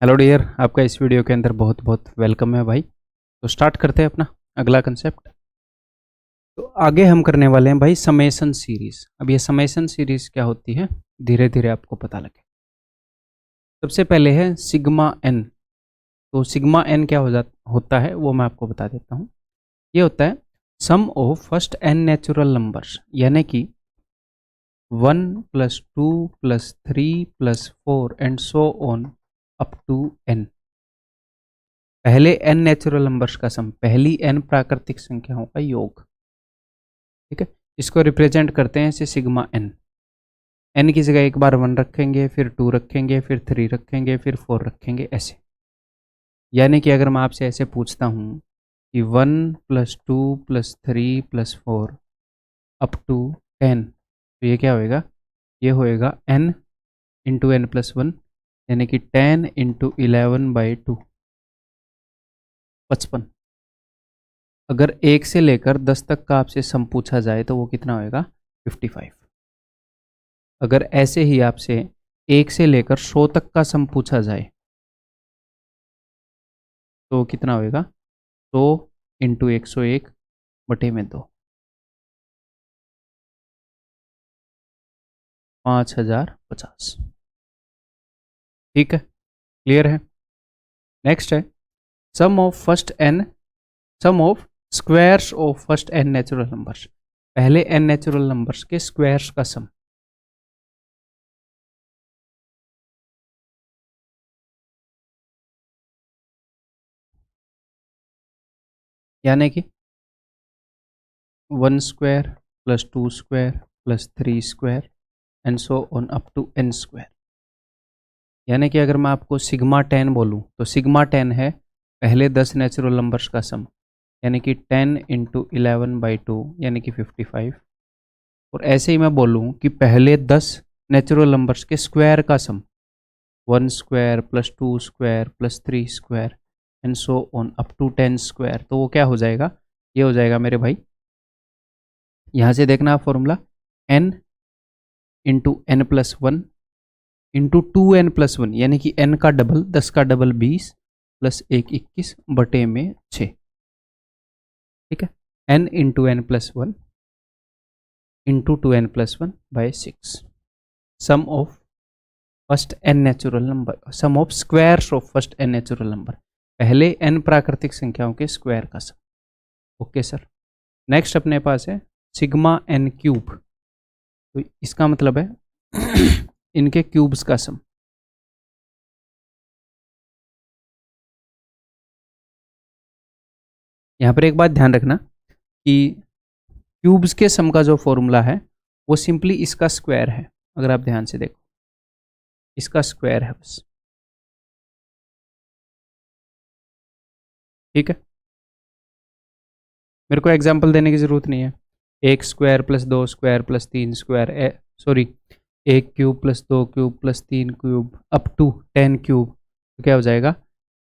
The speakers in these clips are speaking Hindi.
हेलो डियर, आपका इस वीडियो के अंदर बहुत बहुत वेलकम है भाई। तो स्टार्ट करते हैं अपना अगला कंसेप्ट। तो आगे हम करने वाले हैं भाई समेशन सीरीज। अब ये समेशन सीरीज क्या होती है, धीरे धीरे आपको पता लगे। सबसे पहले है सिग्मा एन। तो सिग्मा एन क्या होता है वो मैं आपको बता देता हूँ। ये होता है sum of first n natural numbers, यानी कि 1 + 2 + 3 + 4 and so on up to n. पहले n नेचुरल नंबर्स का सम, पहली n प्राकृतिक संख्याओं का योग। ठीक है, इसको रिप्रेजेंट करते हैं ऐसे सिग्मा n। n की जगह एक बार 1 रखेंगे, फिर 2 रखेंगे, फिर 3 रखेंगे, फिर 4 रखेंगे, ऐसे। यानी कि अगर मैं आपसे ऐसे पूछता हूँ कि 1 + 2 + 3 + 4 अप टू 10, तो ये क्या होएगा? ये होएगा n इंटू n + 1, यानी कि 10 इंटू 11/2, 55। अगर 1 से लेकर 10 तक का आपसे सम पूछा जाए तो वो कितना होएगा? 55। अगर ऐसे ही आपसे 1 से लेकर 100 तक का सम पूछा जाए तो कितना होएगा? 100 इंटू 101 बटे में 2, 5050। ठीक है, क्लियर है। नेक्स्ट है sum of first n, sum of squares of first n natural numbers. पहले एन नेचुरल नंबर्स के स्क्वायर्स का सम। यानी कि 1 square + 2 square + 3 square and so on up to n square. यानी कि अगर मैं आपको सिग्मा 10 बोलूँ तो सिग्मा 10 है पहले 10 नेचुरल नंबर्स का सम, यानी कि 10 इंटू 11/2 यानी कि 55। और ऐसे ही मैं बोलूँ कि पहले 10 नेचुरल नंबर्स के स्क्वायर का sum, 1 square + 2 square + 3 square and so on up to 10 square, तो वो क्या हो जाएगा? ये हो जाएगा मेरे भाई, यहाँ से देखना आप formula, n into n+1 into 2n+1, यानी कि n का डबल, 10 का डबल 20 + 1 21 बटे में 6। ठीक है, n into n+1 into 2n+1/6। Sum of first n natural number, sum of squares of first n natural number, पहले n प्राकृतिक संख्याओं के स्क्वायर का सम। Okay sir. नेक्स्ट अपने पास है सिग्मा n क्यूब। तो इसका मतलब है इनके क्यूब्स का सम। यहाँ पर एक बात ध्यान रखना कि क्यूब्स के सम का जो फॉर्मूला है वो सिंपली इसका स्क्वायर है। अगर आप ध्यान से देखो, इसका स्क्वायर है बस। ठीक है, मेरे को एग्जांपल देने की ज़रूरत नहीं है। 1 square + 2 square + 3 square, sorry 1 cube + 2 cube + 3 cube up to 10 cube, तो क्या हो जाएगा?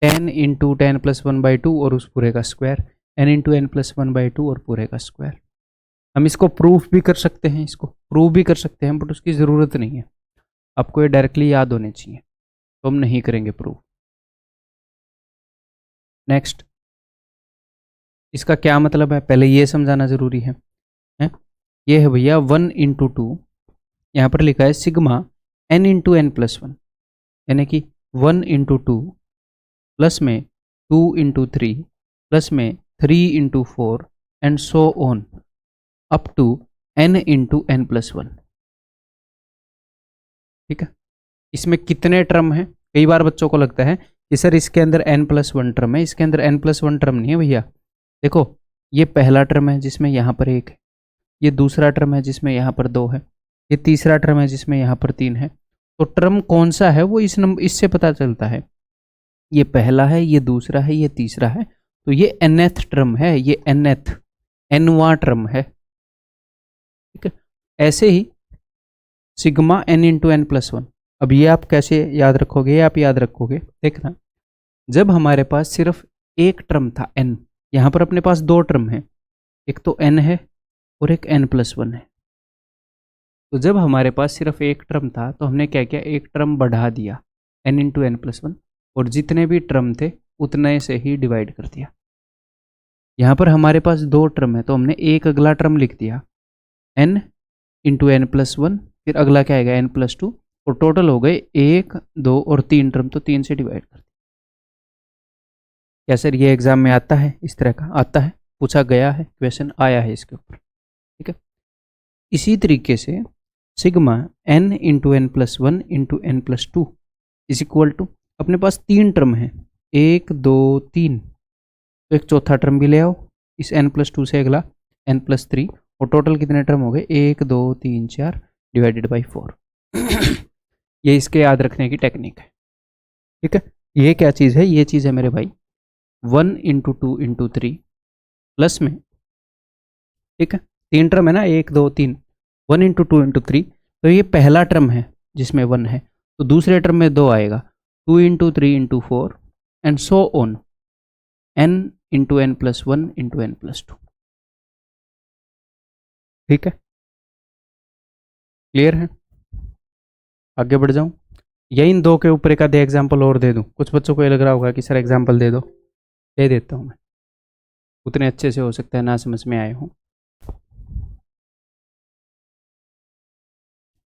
10 इंटू 10+1/2 और उस पूरे का स्क्वायर, n इंटू n+1/2 और पूरे का स्क्वायर। हम इसको प्रूफ भी कर सकते हैं, इसको प्रूव भी कर सकते हैं, बट उसकी ज़रूरत नहीं है। आपको ये डायरेक्टली याद होने चाहिए, तो हम नहीं करेंगे प्रूफ। नेक्स्ट, इसका क्या मतलब है पहले ये समझाना ज़रूरी है? ये है भैया 1 इंटू 2, यहाँ पर लिखा है सिग्मा n इंटू n+1, यानी कि 1 इंटू 2 प्लस में 2 इंटू 3 प्लस में 3 into 4 and so on up to n into n+1। ठीक है, इसमें कितने टर्म हैं? कई बार बच्चों को लगता है कि सर इसके अंदर n+1 टर्म है, इसके अंदर n+1 टर्म नहीं है भैया। देखो, ये पहला टर्म है जिसमें यहाँ पर 1 है, ये दूसरा टर्म है जिसमें यहाँ पर 2 है, ये तीसरा टर्म है जिसमें यहाँ पर 3 है। तो टर्म कौन सा है वो इस नंबर, इससे पता चलता है। ये पहला है, ये दूसरा है, ये तीसरा है, तो ये nth टर्म है, ये nth nवां टर्म है। ठीक है, ऐसे ही सिग्मा n इंटू n+1। अब ये आप कैसे याद रखोगे? आप याद रखोगे, देखना, जब हमारे पास सिर्फ एक टर्म था n, यहाँ पर अपने पास 2 टर्म है, एक तो n है और एक n+1 है। तो जब हमारे पास सिर्फ एक टर्म था तो हमने क्या किया? एक टर्म बढ़ा दिया, n इंटू n+1, और जितने भी टर्म थे उतने से ही डिवाइड कर दिया। यहाँ पर हमारे पास 2 टर्म है तो हमने एक अगला टर्म लिख दिया n इंटू एन प्लस 1, फिर अगला क्या आएगा n+2, और टोटल हो गए 1, 2 और 3 टर्म, तो 3 से डिवाइड कर दिया। क्या सर ये एग्जाम में आता है? इस तरह का आता है, पूछा गया है, क्वेश्चन आया है इसके ऊपर। ठीक है, इसी तरीके से sigma n into n plus 1 into n plus 2 is equal to, अपने पास 3 टर्म है, 1, 2, 3, तो एक चौथा टर्म भी ले आओ इस n+2 से, अगला n+3, और टोटल कितने टर्म हो गए? 1, 2, 3, 4 डिवाइडेड बाई 4। ये इसके याद रखने की टेक्निक है। ठीक है, ये क्या चीज़ है? ये चीज़ है मेरे भाई 1 इंटू 2 इंटू 3 प्लस में, ठीक है 3 टर्म है ना, 1, 2, 3, 1 इंटू 2 इंटू 3, तो ये पहला टर्म है जिसमें 1 है, तो दूसरे टर्म में 2 आएगा, 2 into 3 into 4 and so on, n into n plus 1 into n plus 2। ठीक है, क्लियर है? आगे बढ़ जाऊं या इन 2 के ऊपर एक आधे एग्जाम्पल और दे दूं? कुछ बच्चों को ये लग रहा होगा कि सर एग्जाम्पल दे दो, दे देता हूं मैं, उतने अच्छे से हो सकता है ना समझ में आए हों।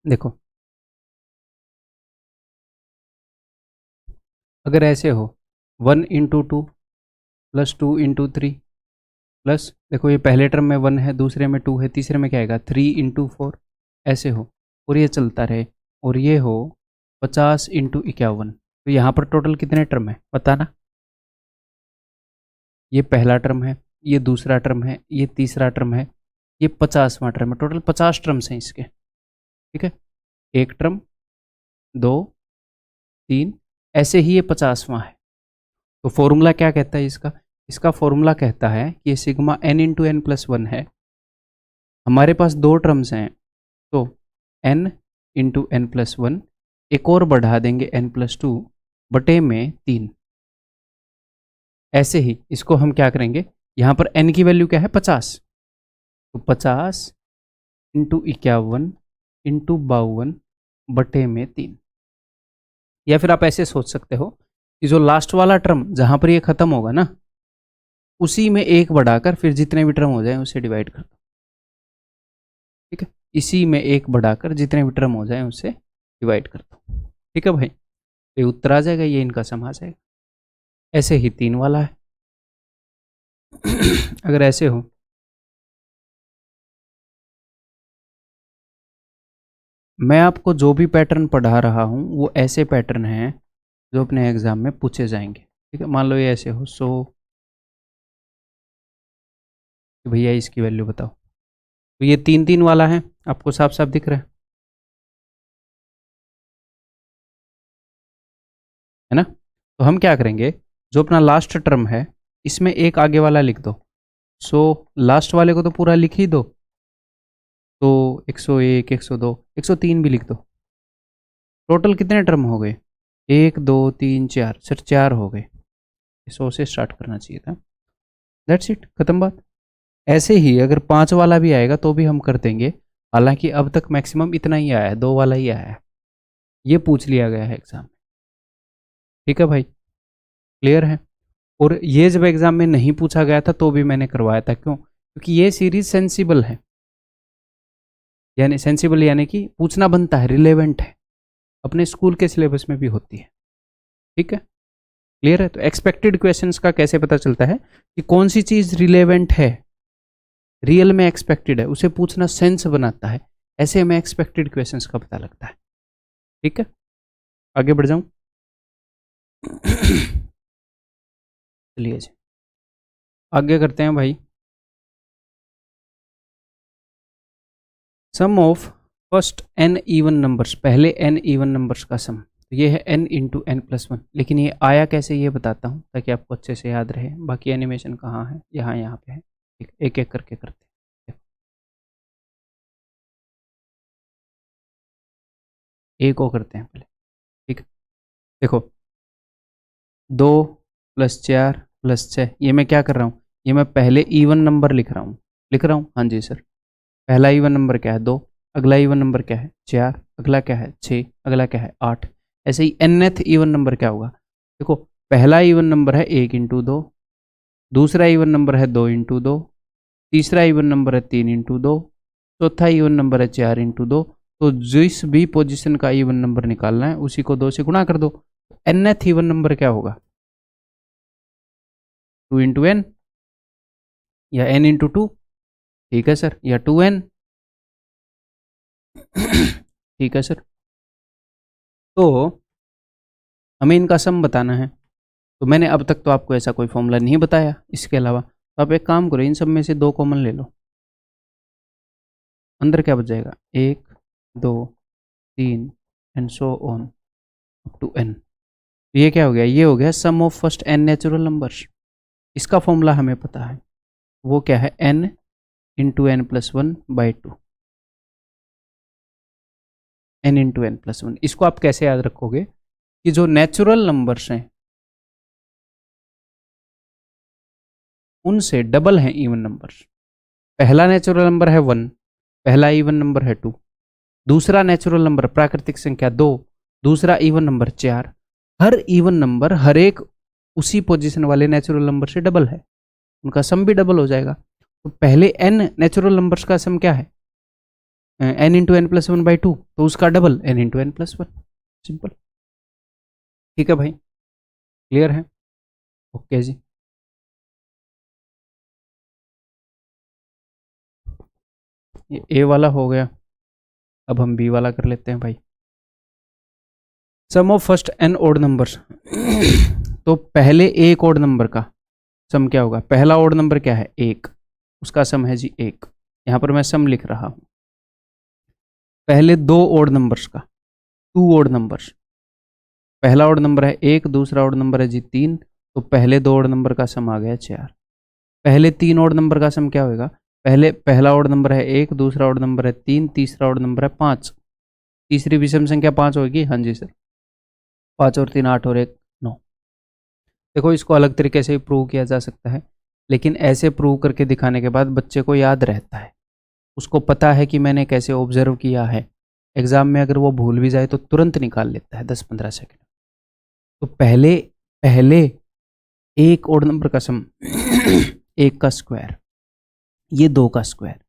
देखो, अगर ऐसे हो 1 इंटू 2 प्लस 2 इंटू 3 प्लस, देखो ये पहले टर्म में 1 है, दूसरे में 2 है, तीसरे में क्या आएगा 3 इंटू 4, ऐसे हो, और ये चलता रहे, और ये हो 50 इंटू 51, तो यहाँ पर टोटल कितने टर्म है बताना? ये पहला टर्म है, ये दूसरा टर्म है, ये तीसरा टर्म है, ये 50वां टर्म है, टोटल 50 टर्म्स हैं इसके। ठीक है, एक टर्म, 2, 3, ऐसे ही ये 50वां है। तो फॉर्मूला क्या कहता है इसका? इसका फॉर्मूला कहता है कि ये sigma n into n plus 1 है, हमारे पास 2 टर्म्स हैं, तो n इंटू एन प्लस 1, एक और बढ़ा देंगे n+2 बटे में 3। ऐसे ही इसको हम क्या करेंगे, यहाँ पर n की वैल्यू क्या है 50, तो 50 इंटू 51 इंटू 52 बटे में 3। या फिर आप ऐसे सोच सकते हो कि जो लास्ट वाला टर्म जहाँ पर ये खत्म होगा ना, उसी में एक बढ़ाकर फिर जितने भी टर्म हो जाए उसे डिवाइड कर दो। ठीक है, इसी में एक बढ़ाकर जितने भी टर्म हो जाए उसे डिवाइड कर दो। ठीक है भाई, ये उत्तर आ जाएगा, ये इनका सम आ जाएगा। ऐसे ही 3 वाला है। अगर ऐसे हो, मैं आपको जो भी पैटर्न पढ़ा रहा हूँ वो ऐसे पैटर्न हैं जो अपने एग्जाम में पूछे जाएंगे। ठीक है, मान लो ये ऐसे हो, सो भैया इसकी वैल्यू बताओ, तो ये 3 वाला है, आपको साफ साफ दिख रहा है ना? तो हम क्या करेंगे, जो अपना लास्ट टर्म है इसमें एक आगे वाला लिख दो, सो लास्ट वाले को तो पूरा लिख ही दो, तो 101, 102, 103 भी लिख दो। टोटल कितने टर्म हो गए? 1, 2, 3, 4, सर 4 हो गए। 100 से स्टार्ट करना चाहिए था। दैट्स इट, खत्म बात। ऐसे ही अगर 5 वाला भी आएगा तो भी हम कर देंगे, हालांकि अब तक मैक्सिमम इतना ही आया है, 2 वाला ही आया है, ये पूछ लिया गया है एग्जाम में। ठीक है भाई, क्लियर है? और ये जब एग्जाम में नहीं पूछा गया था तो भी मैंने करवाया था, क्यों? क्योंकि ये सीरीज सेंसिबल है, यानी सेंसिबल यानी कि पूछना बनता है, रिलेवेंट है, अपने स्कूल के सिलेबस में भी होती है। ठीक है, क्लियर है? तो एक्सपेक्टेड क्वेश्चंस का कैसे पता चलता है कि कौन सी चीज रिलेवेंट है, रियल में एक्सपेक्टेड है, उसे पूछना सेंस बनाता है, ऐसे में एक्सपेक्टेड क्वेश्चंस का पता लगता है। ठीक है, आगे बढ़ जाऊं? चलिए जी, आगे करते हैं भाई। Sum of first n even numbers, पहले n इवन नंबर्स का सम, तो ये है n इंटू एन प्लस 1, लेकिन ये आया कैसे ये बताता हूँ ताकि आपको अच्छे से याद रहे। बाकी एनिमेशन कहाँ है? यहाँ यहाँ पे है। ठीक, एक एक करके करते हैं। एक को करते हैं पहले। ठीक, देखो 2 + 4 + 6, ये मैं क्या कर रहा हूँ, ये मैं पहले इवन नंबर लिख रहा हूँ, लिख रहा हूँ, हाँ जी सर। पहला इवन नंबर क्या है? 2, अगला इवन नंबर क्या है? 4, अगला क्या है? 6, अगला क्या है? 8। ऐसे ही nth इवन नंबर क्या होगा? देखो पहला इवन नंबर है 1 × 2, दूसरा इवन नंबर है 2 × 2, तीसरा इवन नंबर है 3 × 2, चौथा इवन नंबर है 4 × 2। तो जिस भी पोजीशन का इवन नंबर निकालना है उसी को 2 से गुणा कर दो। nth इवन नंबर क्या होगा? 2 × n या n × 2, ठीक है सर, या 2n, ठीक है सर। तो हमें इनका सम बताना है। तो मैंने अब तक तो आपको ऐसा कोई फॉर्मूला नहीं बताया इसके अलावा, तो आप एक काम करो, इन सब में से 2 कॉमन ले लो। अंदर क्या बच जाएगा? 1 2 3 and so on up to n। ये क्या हो गया? ये हो गया sum of first n natural numbers. इसका फॉर्मूला हमें पता है, वो क्या है? n × n+1/2, n × n+1। इसको आप कैसे याद रखोगे कि जो नेचुरल नंबर्स हैं उनसे डबल हैं इवन नंबर्स। पहला नेचुरल नंबर है 1, पहला इवन नंबर है 2, दूसरा नेचुरल नंबर प्राकृतिक संख्या 2, दूसरा इवन नंबर 4। हर इवन नंबर हर एक उसी पोजीशन वाले नेचुरल नंबर से डबल है, उनका सम भी डबल हो जाएगा। तो पहले n नेचुरल नंबर्स का सम क्या है? n × n+1/2, तो उसका डबल n × n+1। सिंपल, ठीक है भाई, क्लियर है? ओके जी। ये ए वाला हो गया, अब हम बी वाला कर लेते हैं भाई। Sum of first n odd numbers. तो पहले एक ओड नंबर का सम क्या होगा? पहला ओड नंबर क्या है? 1, उसका सम है जी 1। यहां पर मैं सम लिख रहा हूं। पहले 2 ओड नंबर्स का, 2 ओड नंबर्स, पहला ओड नंबर है 1, दूसरा ओड नंबर है जी 3, तो पहले 2 ओड नंबर का सम आ गया 4। पहले 3 ओड नंबर का सम क्या होगा? पहला ओड नंबर है 1, दूसरा ओड नंबर है 3, तीसरा ओड नंबर है 5, तीसरी विषम संख्या 5 होगी। हाँ जी सर, 5 और 3 8 और 1 9। देखो इसको अलग तरीके से प्रूव किया जा सकता है, लेकिन ऐसे प्रूव करके दिखाने के बाद बच्चे को याद रहता है, उसको पता है कि मैंने कैसे ऑब्जर्व किया है। एग्जाम में अगर वो भूल भी जाए तो तुरंत निकाल लेता है 10-15 सेकंड। तो पहले एक ओड नंबर का सम 1 का स्क्वायर, ये 2 का स्क्वायर,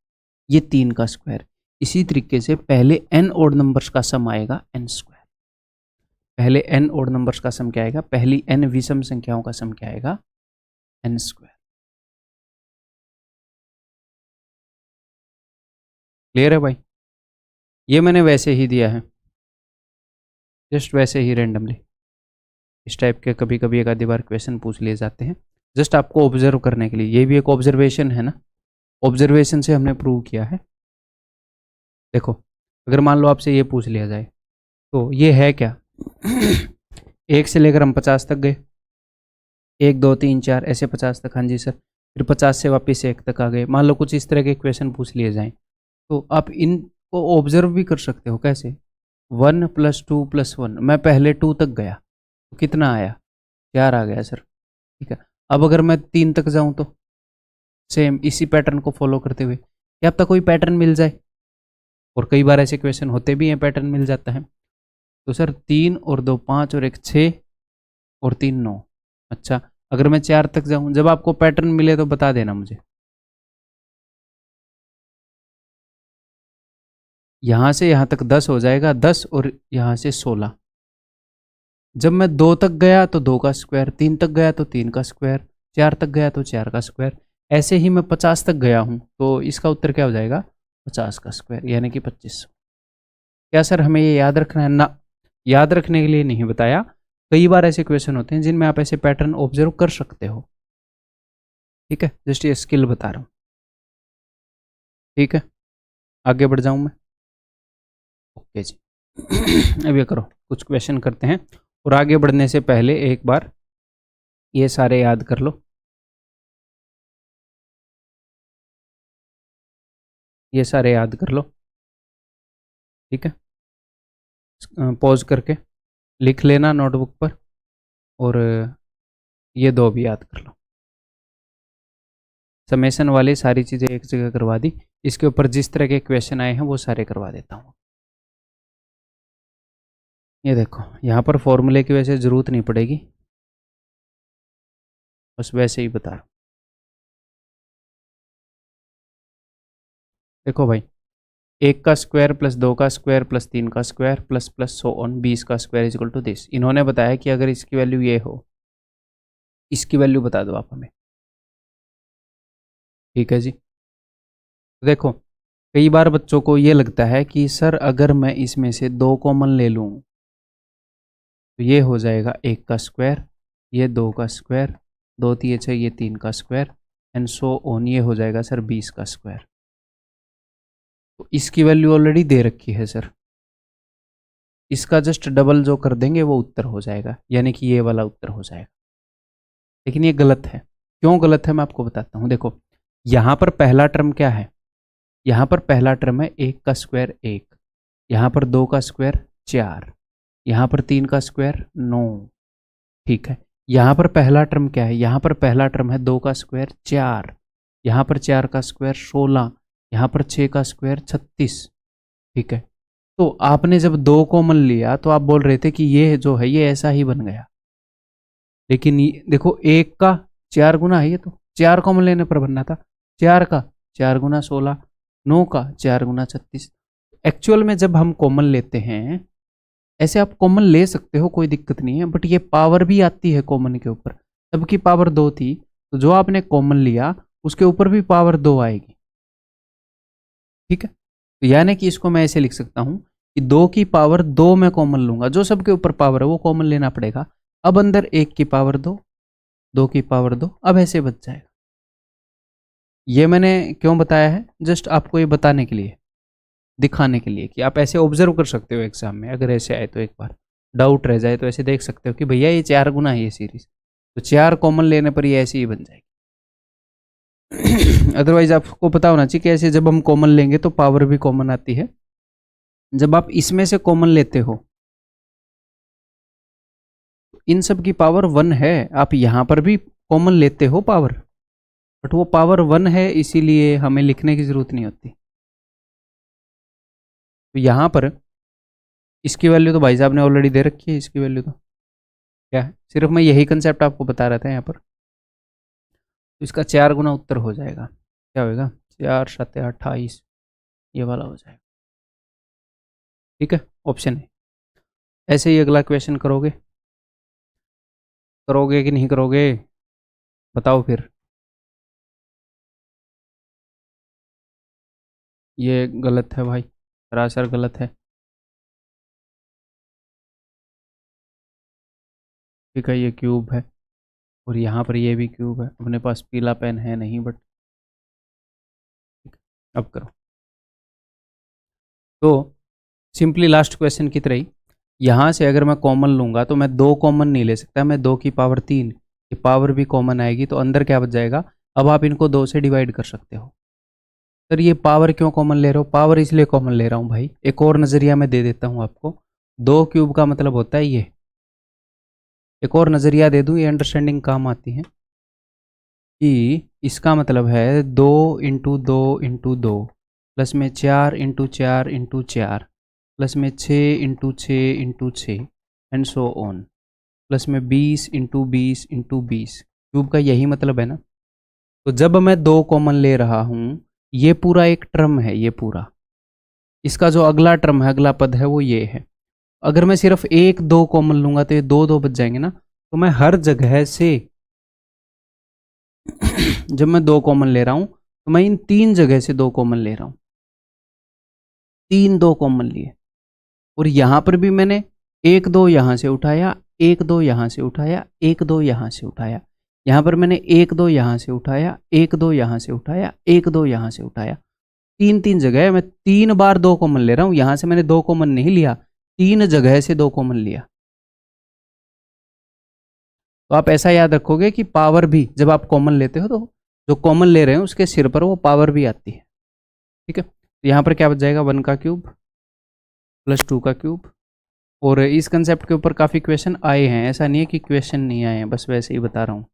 ये 3 का स्क्वायर। इसी तरीके से पहले n ओड नंबर्स का सम आएगा n स्क्वायर। पहले n ओड नंबर्स का सम क्या आएगा? पहली n विषम संख्याओं का सम क्या आएगा? n square. क्लियर है भाई? ये मैंने वैसे ही दिया है, जस्ट वैसे ही रेंडमली। इस टाइप के कभी कभी एक आधी बार क्वेश्चन पूछ लिए जाते हैं, जस्ट आपको ऑब्जर्व करने के लिए। ये भी एक ऑब्जर्वेशन है ना, ऑब्जर्वेशन से हमने प्रूव किया है। देखो अगर मान लो आपसे ये पूछ लिया जाए तो ये है क्या? 1 से लेकर हम 50 तक गए, 1 2 3 4 ऐसे 50 तक। हाँ जी सर, फिर 50 से वापस 1 तक आ गए। मान लो कुछ इस तरह के क्वेश्चन पूछ लिए जाएं तो आप इनको ऑब्जर्व भी कर सकते हो। कैसे? 1 + 2 + 1, मैं पहले 2 तक गया तो कितना आया? 4 आ गया सर, ठीक है। अब अगर मैं 3 तक जाऊं तो सेम इसी पैटर्न को फॉलो करते हुए, क्या अब तक कोई पैटर्न मिल जाए? और कई बार ऐसे क्वेश्चन होते भी हैं, पैटर्न मिल जाता है। तो सर 3 और 2 5 और 1 6 और 3 9। अच्छा, अगर मैं 4 तक जाऊं, जब आपको पैटर्न मिले तो बता देना मुझे। यहां से यहां तक 10 हो जाएगा, 10 और यहां से 16। जब मैं 2 तक गया तो 2 का स्क्वायर, 3 तक गया तो 3 का स्क्वायर, 4 तक गया तो 4 का स्क्वायर। ऐसे ही मैं 50 तक गया हूं तो इसका उत्तर क्या हो जाएगा? 50 का स्क्वायर, यानी कि 2500। क्या सर हमें ये याद रखना है? ना, याद रखने के लिए नहीं बताया। कई बार ऐसे क्वेश्चन होते हैं जिनमें आप ऐसे पैटर्न ऑब्जर्व कर सकते हो, ठीक है। जस्ट ये स्किल बता रहा हूँ, ठीक है। आगे बढ़ जाऊं मैं? ओके जी। अब ये करो, कुछ क्वेश्चन करते हैं। और आगे बढ़ने से पहले एक बार ये सारे याद कर लो, ये सारे याद कर लो, ठीक है। पॉज करके लिख लेना नोटबुक पर, और ये 2 भी याद कर लो। समेशन वाली सारी चीज़ें एक जगह करवा दी, इसके ऊपर जिस तरह के क्वेश्चन आए हैं वो सारे करवा देता हूँ। ये देखो, यहाँ पर फॉर्मूले की वजह से ज़रूरत नहीं पड़ेगी, बस वैसे ही बता रहा हूँ। देखो भाई, 1 का स्क्वायर प्लस 2 का स्क्वायर प्लस 3 का square plus plus so on 20 का square is equal to this. इन्होंने बताया कि अगर इसकी वैल्यू ये हो, इसकी वैल्यू बता दो आप हमें। ठीक है जी। देखो, कई बार बच्चों को ये लगता है कि सर अगर मैं इसमें से 2 कॉमन ले लूँ तो ये हो जाएगा 1 का स्क्वायर, ये 2 का स्क्वायर, 2 3 6 ये 3 का स्क्वायर एंड सो ऑन, ये हो जाएगा सर 20 का स्क्वायर। तो इसकी वैल्यू ऑलरेडी दे रखी है सर, इसका जस्ट डबल जो कर देंगे वो उत्तर हो जाएगा, यानी कि ये वाला उत्तर हो जाएगा। लेकिन ये गलत है। क्यों गलत है मैं आपको बताता हूँ। देखो, यहाँ पर पहला टर्म क्या है, यहाँ पर पहला टर्म है 1 का स्क्वायर 1, यहाँ पर 2 का स्क्वायर 4, यहाँ पर 3 का स्क्वायर 9। ठीक है, यहाँ पर पहला टर्म क्या है, यहाँ पर पहला टर्म है 2 का स्क्वायर 4, यहाँ पर 4 का स्क्वायर 16, यहाँ पर 6 का स्क्वायर 36। ठीक है, तो आपने जब 2 कॉमन लिया तो आप बोल रहे थे कि ये जो है ये ऐसा ही बन गया, लेकिन देखो 1 का 4 गुना है, ये तो 4 कॉमन लेने पर बनना था। 4 का 4 गुना 16, 9 का 4 गुना 36। एक्चुअल में जब हम कॉमन लेते हैं, ऐसे आप कॉमन ले सकते हो, कोई दिक्कत नहीं है, बट ये पावर भी आती है कॉमन के ऊपर। सबकी पावर 2 थी, तो जो आपने कॉमन लिया उसके ऊपर भी पावर 2 आएगी। ठीक है, तो यानी कि इसको मैं ऐसे लिख सकता हूं कि 2 की पावर 2 मैं कॉमन लूंगा, जो सबके ऊपर पावर है वो कॉमन लेना पड़ेगा। अब अंदर 1 की पावर 2, 2 की पावर 2, अब ऐसे बच जाएगा। ये मैंने क्यों बताया है, जस्ट आपको ये बताने के लिए, दिखाने के लिए कि आप ऐसे ऑब्जर्व कर सकते हो एग्जाम में। अगर ऐसे आए तो एक बार डाउट रह जाए तो ऐसे देख सकते हो कि भैया ये 4 गुना है ये सीरीज, तो 4 कॉमन लेने पर ये ऐसी ही बन जाएगी। अदरवाइज आपको पता होना चाहिए कि ऐसे जब हम कॉमन लेंगे तो पावर भी कॉमन आती है। जब आप इसमें से कॉमन लेते हो, इन सब की पावर 1 है, आप यहां पर भी कॉमन लेते हो पावर, बट वो पावर 1 है, इसीलिए हमें लिखने की जरूरत नहीं होती। तो यहां पर इसकी वैल्यू तो भाई साहब ने ऑलरेडी दे रखी है, इसकी वैल्यू तो क्या है, सिर्फ मैं यही कंसेप्ट आपको बता रहा था यहाँ पर। तो इसका 4 गुना उत्तर हो जाएगा, क्या होगा, 4 7 28, ये वाला हो जाएगा। ठीक है, ऑप्शन है। ऐसे ही अगला क्वेश्चन करोगे, करोगे कि नहीं करोगे, बताओ फिर। ये गलत है भाई, सरासर गलत है। ठीक है, ये क्यूब है और यहाँ पर ये भी क्यूब है। अपने पास पीला पेन है नहीं, बट अब करो। तो सिंपली लास्ट क्वेश्चन की तरह ही, यहाँ से अगर मैं कॉमन लूँगा तो मैं 2 कॉमन नहीं ले सकता, मैं 2 की पावर 3, ये पावर भी कॉमन आएगी, तो अंदर क्या बच जाएगा। अब आप इनको 2 से डिवाइड कर सकते हो। सर ये पावर क्यों कॉमन ले रहे हो, पावर इसलिए कॉमन ले रहा हूँ भाई, एक और नज़रिया मैं दे देता हूँ आपको। 2 क्यूब का मतलब होता है ये, एक और नज़रिया दे दूँ, ये अंडरस्टैंडिंग काम आती है कि इसका मतलब है 2 इंटू 2 इंटू 2 प्लस में 4 इंटू 4 इंटू 4 प्लस में 6 into 6 into 6 and so on, plus में 20 इंटू 20 इंटू 20। क्यूब का यही मतलब है ना। तो जब मैं 2 कॉमन ले रहा हूँ, ये पूरा एक टर्म है, ये पूरा, इसका जो अगला टर्म है, अगला पद है वो ये है। अगर मैं सिर्फ 1 2 कॉमन लूंगा तो ये 2 2 बच जाएंगे ना। तो मैं हर जगह से जब मैं 2 कॉमन ले रहा हूं तो मैं इन 3 जगह से 2 कॉमन ले रहा हूं, 3 2 कॉमन लिए। और यहां पर भी मैंने 1 2 यहां से उठाया, 1 2 यहां से उठाया, 1 2 यहां से उठाया, यहां पर मैंने 1 2 यहां से उठाया, 1 2 यहां से उठाया, 1 2 यहां से उठाया। 3 3 जगह मैं 3 बार 2 कॉमन ले रहा हूं, यहां से मैंने 2 कॉमन नहीं लिया, 3 जगह से 2 कॉमन लिया। तो आप ऐसा याद रखोगे कि पावर भी जब आप कॉमन लेते हो तो जो कॉमन ले रहे हैं उसके सिर पर वो पावर भी आती है। ठीक है, तो यहाँ पर क्या बच जाएगा, 1 का क्यूब प्लस 2 का क्यूब। और इस कंसेप्ट के ऊपर काफ़ी क्वेश्चन आए हैं, ऐसा नहीं है कि क्वेश्चन नहीं आए हैं, बस वैसे ही बता रहा हूँ।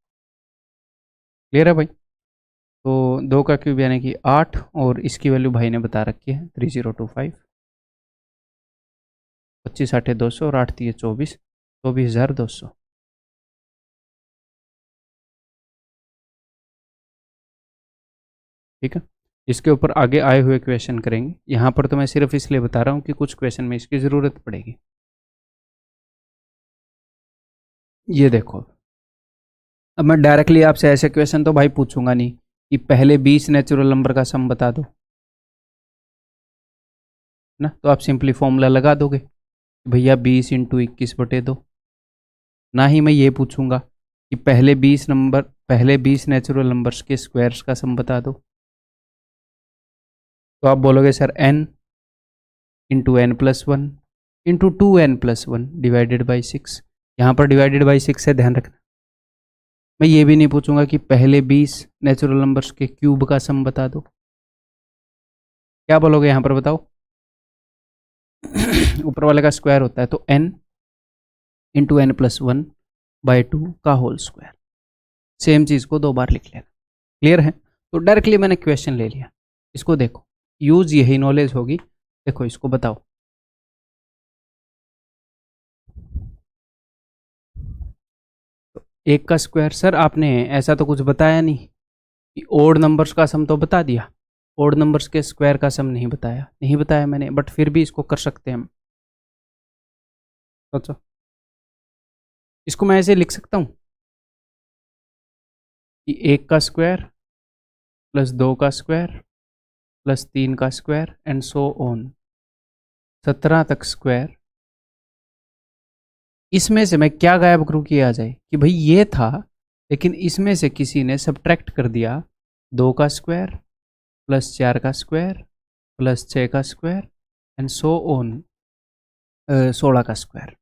क्लियर है भाई। तो 2 का क्यूब यानी कि 8, और इसकी वैल्यू भाई ने बता रखी है 3025, 25 8 200 और 8 3 24, 24,200। ठीक है, इसके ऊपर आगे आए हुए क्वेश्चन करेंगे। यहाँ पर तो मैं सिर्फ इसलिए बता रहा हूँ कि कुछ क्वेश्चन में इसकी ज़रूरत पड़ेगी। ये देखो, अब मैं डायरेक्टली आपसे ऐसे क्वेश्चन तो भाई पूछूंगा नहीं कि पहले 20 नेचुरल नंबर का सम बता दो ना, तो आप सिंपली फॉर्मूला लगा दोगे भैया 20 इंटू 21/2। ना ही मैं ये पूछूंगा कि पहले 20 नेचुरल नंबर्स के स्क्वायर्स का सम बता दो, तो आप बोलोगे sir n into n plus one into 2n+1 divided by 6। यहाँ पर डिवाइडेड बाई 6 है, ध्यान रखना। मैं ये भी नहीं पूछूंगा कि पहले 20 नेचुरल नंबर्स के क्यूब का सम बता दो। क्या बोलोगे यहाँ पर बताओ? ऊपर वाले का स्क्वायर होता है तो n इंटू n+1/2 का होल स्क्वायर। सेम चीज़ को 2 बार लिख लेना। क्लियर है? तो डायरेक्टली मैंने क्वेश्चन ले लिया। इसको देखो, यूज यही नॉलेज होगी। देखो इसको बताओ, तो 1 का स्क्वायर। सर आपने ऐसा तो कुछ बताया नहीं कि ओड नंबर्स का सम तो बता दिया, ओड नंबर्स के स्क्वायर का सम नहीं बताया। नहीं बताया मैंने, बट फिर भी इसको कर सकते हैं हम। सोचो, इसको मैं ऐसे लिख सकता हूँ कि 1 का स्क्वायर प्लस 2 का स्क्वायर प्लस 3 का स्क्वायर एंड सो ऑन 17 तक स्क्वायर। इसमें से मैं क्या गायब करूँ कि आ जाए कि भाई ये था, लेकिन इसमें से किसी ने सब्ट्रैक्ट कर दिया 2 का स्क्वायर प्लस 4 का स्क्वायर प्लस 6 का स्क्वायर एंड सो ऑन 16 का स्क्वायर।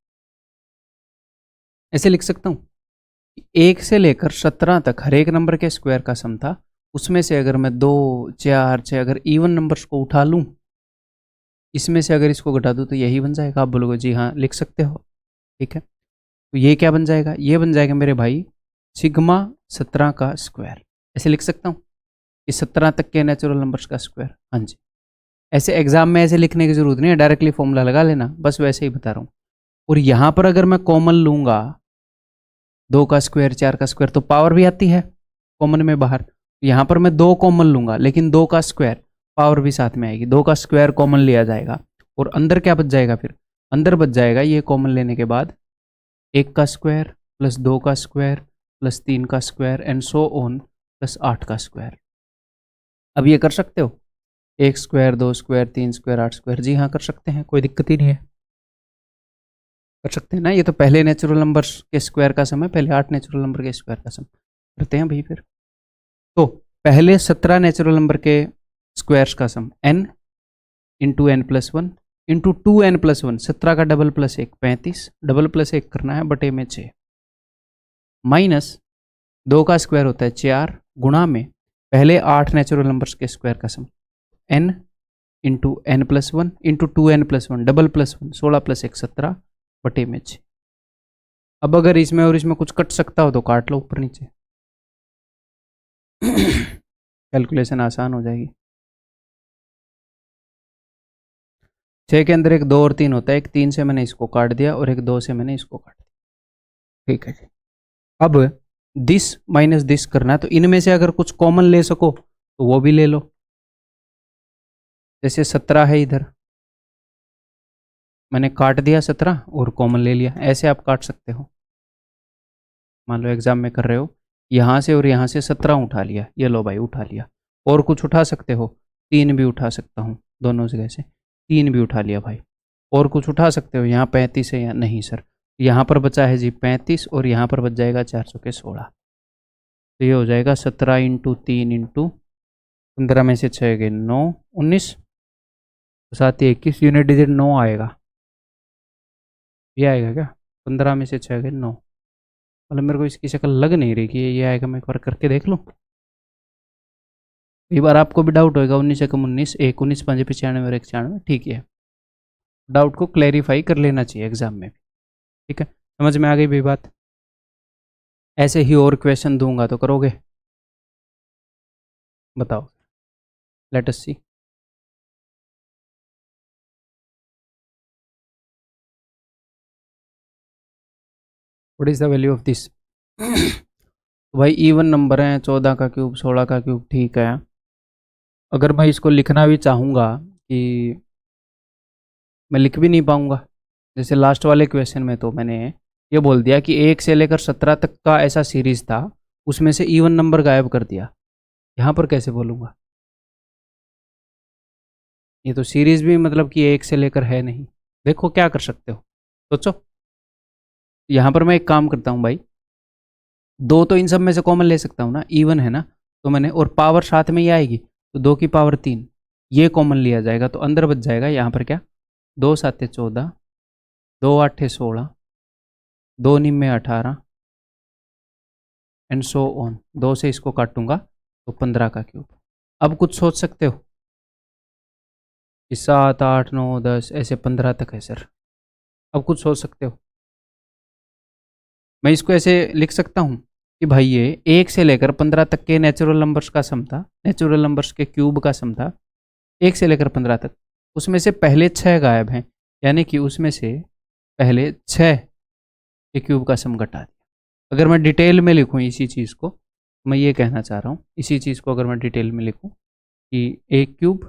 ऐसे लिख सकता हूँ, 1 से लेकर 17 तक हर एक नंबर के स्क्वायर का सम था। उसमें से अगर मैं 2, 4, 6 अगर इवन नंबर्स को उठा लूँ, इसमें से अगर इसको घटा दूँ तो यही बन जाएगा। आप बोलोगे जी हाँ लिख सकते हो, ठीक है। तो ये क्या बन जाएगा? ये बन जाएगा मेरे भाई सिग्मा 17 का स्क्वायर। ऐसे लिख सकता हूँ कि 17 तक के नेचुरल नंबर्स का स्क्वायर। हाँ जी, ऐसे एग्जाम में ऐसे लिखने की जरूरत नहीं है, डायरेक्टली फॉर्मूला लगा लेना, बस वैसे ही बता रहा हूँ। और यहाँ पर अगर मैं कॉमन लूँगा 2 का स्क्वायर 4 का स्क्वायर तो पावर भी आती है कॉमन में बाहर। यहाँ पर मैं 2 कॉमन लूँगा, लेकिन 2 का स्क्वायर पावर भी साथ में आएगी। 2 का स्क्वायर कॉमन लिया जाएगा और अंदर क्या बच जाएगा? फिर अंदर बच जाएगा ये कॉमन लेने के बाद 1 का स्क्वायर प्लस 2 का स्क्वायर प्लस 3 का square and so on plus 8 का स्क्वायर। अब ये कर सकते हो, 1 स्क्वायर 2 स्क्वायर 3 स्क्वायर 8 स्क्वायर। जी हाँ कर सकते हैं, कोई दिक्कत ही नहीं है, कर सकते हैं ना। ये तो पहले नेचुरल नंबर्स के स्क्वायर का सम है, पहले 8 नेचुरल नंबर के स्क्वायर का सम करते हैं भाई। फिर तो पहले 17 नेचुरल नंबर के स्क्वायर्स का सम n into n+1 into 2n+1, 17 का डबल प्लस 1 35, डबल प्लस 1 करना है बटे में 6, माइनस 2 का स्क्वायर होता है 4 गुणा में पहले 8 नेचुरल नंबर्स के स्क्वायर का सम n into n+1 into 2n+1 double plus 1 16 plus 1 17 बटे में 6। अब अगर इसमें और इसमें कुछ कट सकता हो तो काट लो ऊपर नीचे, कैलकुलेशन आसान हो जाएगी। 6 के अंदर एक 2 और 3 होता है, एक 3 से मैंने इसको काट दिया और एक 2 से मैंने इसको काट दिया, ठीक है जी। अब दिस माइनस दिस करना है, तो इनमें से अगर कुछ कॉमन ले सको तो वो भी ले लो। जैसे 17 है इधर, मैंने काट दिया 17 और कॉमन ले लिया, ऐसे आप काट सकते हो। मान लो एग्जाम में कर रहे हो, यहाँ से और यहाँ से 17 उठा लिया, ये लो भाई उठा लिया। और कुछ उठा सकते हो, 3 भी उठा सकता हूँ, दोनों जगह से 3 भी उठा लिया भाई। और कुछ उठा सकते हो, यहाँ 35 है या नहीं सर, यहाँ पर बचा है जी 35 और यहाँ पर बच जाएगा 400 के 16। तो ये हो जाएगा 17 इंटू 3 इंटू 15 में से 6 गए 9 19 साथ ही 21, यूनिट डिजिट 9 आएगा। ये आएगा क्या? 15 में से 6 गए 9, मतलब मेरे को इसकी शक्ल लग नहीं रही कि ये आएगा। मैं एक बार करके देख लूँ, कई बार आपको भी डाउट होगा। 19 एकम 19, 1 19 5 95 और 1 96, ठीक है। डाउट को क्लैरिफाई कर लेना चाहिए एग्जाम में भी, ठीक है। समझ में आ गई भी बात? ऐसे ही और क्वेश्चन दूंगा तो करोगे? बताओ, let us see. What is the value of this? भाई इवन नंबर है, 14 का क्यूब 16 का क्यूब, ठीक है। अगर मैं इसको लिखना भी चाहूँगा कि मैं लिख भी नहीं पाऊँगा। जैसे लास्ट वाले क्वेश्चन में तो मैंने ये बोल दिया कि 1 से लेकर 17 तक का ऐसा सीरीज़ था, उसमें से इवन नंबर गायब कर दिया। यहाँ पर कैसे बोलूँगा? ये तो सीरीज़ भी मतलब कि 1 से लेकर है नहीं। देखो क्या कर सकते हो, सोचो। यहाँ पर मैं एक काम करता हूँ भाई, 2 तो इन सब में से कॉमन ले सकता हूँ ना, इवन है ना, तो मैंने और पावर साथ में ही आएगी, तो 2 की पावर 3 ये कॉमन लिया जाएगा, तो अंदर बच जाएगा यहाँ पर क्या, 2 7 14, 2 8 16, 2 निम्न 18 एंड सो ऑन। 2 से इसको काटूंगा तो 15 का क्यूब। अब कुछ सोच सकते हो कि 7 8 9 10 ऐसे 15 तक है सर। अब कुछ सोच सकते हो? मैं इसको ऐसे लिख सकता हूँ कि भाई ये 1 से लेकर 15 तक के नेचुरल नंबर्स का सम था, नेचुरल नंबर्स के क्यूब का सम था 1 से लेकर 15 तक। उसमें से पहले 6 गायब हैं, यानी कि उसमें से पहले 6 के क्यूब का सम घटा दिया। अगर मैं डिटेल में लिखूँ इसी चीज़ को, मैं ये कहना चाह रहा हूँ, इसी चीज़ को अगर मैं डिटेल में लिखूँ कि 1 cube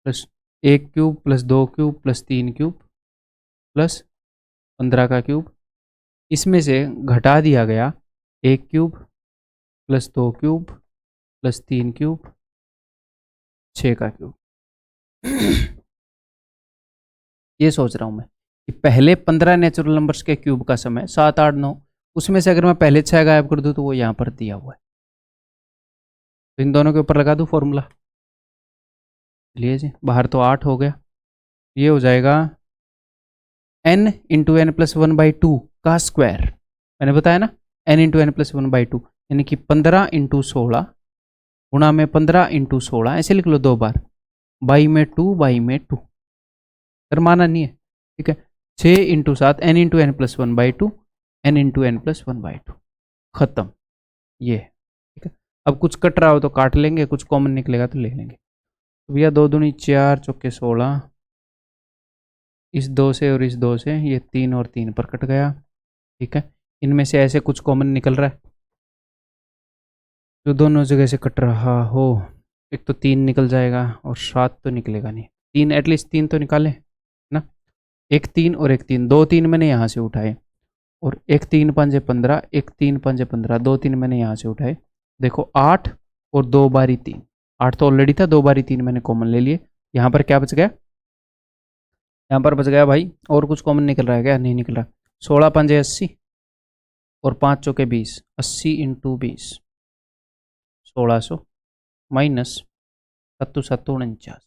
plus 1 cube plus 2 cube plus 3 cube plus 15 का क्यूब, इसमें से घटा दिया गया 1 cube plus 2 cube plus 3 cube 6 का क्यूब। ये सोच रहा हूँ मैं कि पहले 15 नेचुरल नंबर्स के क्यूब का सम है 7 8 9, उसमें से अगर मैं पहले 6 गायब कर दूँ तो वो यहाँ पर दिया हुआ है, तो इन दोनों के ऊपर लगा दूँ फॉर्मूला। चलिए जी, बाहर तो 8 हो गया, ये हो जाएगा n इंटू एन प्लस 1/2 का स्क्वायर। मैंने बताया ना n इंटू एन प्लस 1/2, यानी कि 15 इंटू 16 गुणा में 15 इंटू 16, ऐसे लिख लो 2 बार, बाई में 2 बाई में 2, सर माना नहीं है, ठीक है। 6 into 7 n into n plus 1/2, n into n plus 1/2, खत्म। ये ठीक है। अब कुछ कट रहा हो तो काट लेंगे, कुछ कॉमन निकलेगा तो ले लेंगे। तो भैया 2 दूनी 4 चौके 16, इस 2 से और इस 2 से ये 3 और 3 पर कट गया, ठीक है। इनमें से ऐसे कुछ कॉमन निकल रहा है जो दोनों जगह से कट रहा हो। एक तो 3 निकल जाएगा और 7 तो निकलेगा नहीं, 3 एटलीस्ट 3 तो निकाले ना, एक 3 और एक 3, 2 3 मैंने यहाँ से उठाए, और एक 3 पंजे 15, एक 3 पंजे 15, 2 3 मैंने यहाँ से उठाए। देखो 8 और 2 बारी 3, 8 तो ऑलरेडी था, 2 बारी 3 मैंने कॉमन ले लिए। यहाँ पर क्या बच गया, यहाँ पर बच गया भाई, और कुछ कॉमन निकल रहा है क्या? नहीं निकल रहा। 16 पंजे 80 और 5 चौके 20, 80 इंटू 20 1600 माइनस 7 7 49,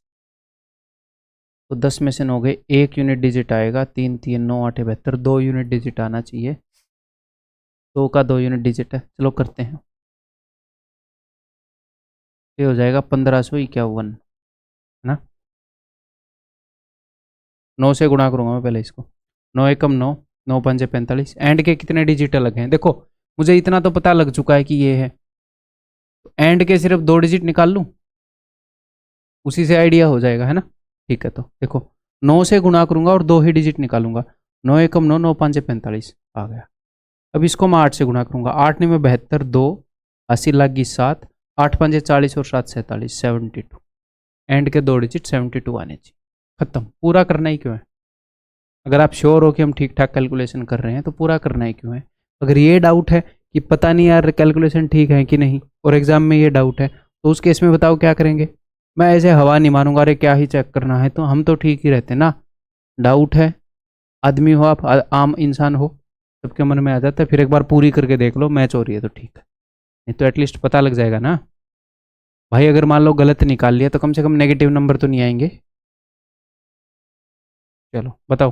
तो 10 में से 9 गए, 1 यूनिट डिजिट आएगा, 3 3 9 8 72, 2 यूनिट डिजिट आना चाहिए, 2 का 2 यूनिट डिजिट है। चलो करते हैं, ये हो जाएगा 1551, है ना। 9 से गुणा करूंगा मैं पहले इसको, 9 एकम 9, 9 पंजे 45, एंड के कितने डिजिट अलग हैं? देखो मुझे इतना तो पता लग चुका है कि ये है, तो एंड के सिर्फ 2 डिजिट निकाल लूँ, उसी से आइडिया हो जाएगा, है ना। ठीक है, तो देखो 9 से गुणा करूंगा और 2 ही डिजिट निकालूंगा, 9 एकम 9, 9 पंजे 45 आ गया। अब इसको मैं 8 से गुणा करूंगा, 8 में 72, 2 80 लगी 7, 8 पंजे 40 और 7 47, 72, एंड के 2 डिजिट 72 आने चाहिए। खत्म। पूरा करना ही क्यों है? अगर आप श्योर हो कि हम ठीक ठाक कैलकुलेशन कर रहे हैं तो पूरा करना ही क्यों है? अगर ये डाउट है कि पता नहीं यार कैलकुलेशन ठीक है कि नहीं, और एग्जाम में ये डाउट है, तो उस केस में बताओ क्या करेंगे? मैं ऐसे हवा नहीं मारूंगा, अरे क्या ही चेक करना है, तो हम तो ठीक ही रहते ना। डाउट है, आदमी हो आप, आम इंसान हो, सबके मन में आ जाता है, फिर एक बार पूरी करके देख लो, मैच हो रही है तो ठीक है, नहीं तो एटलीस्ट पता लग जाएगा ना भाई। अगर मान लो गलत निकाल लिया तो कम से कम नेगेटिव नंबर तो नहीं आएंगे। चलो बताओ।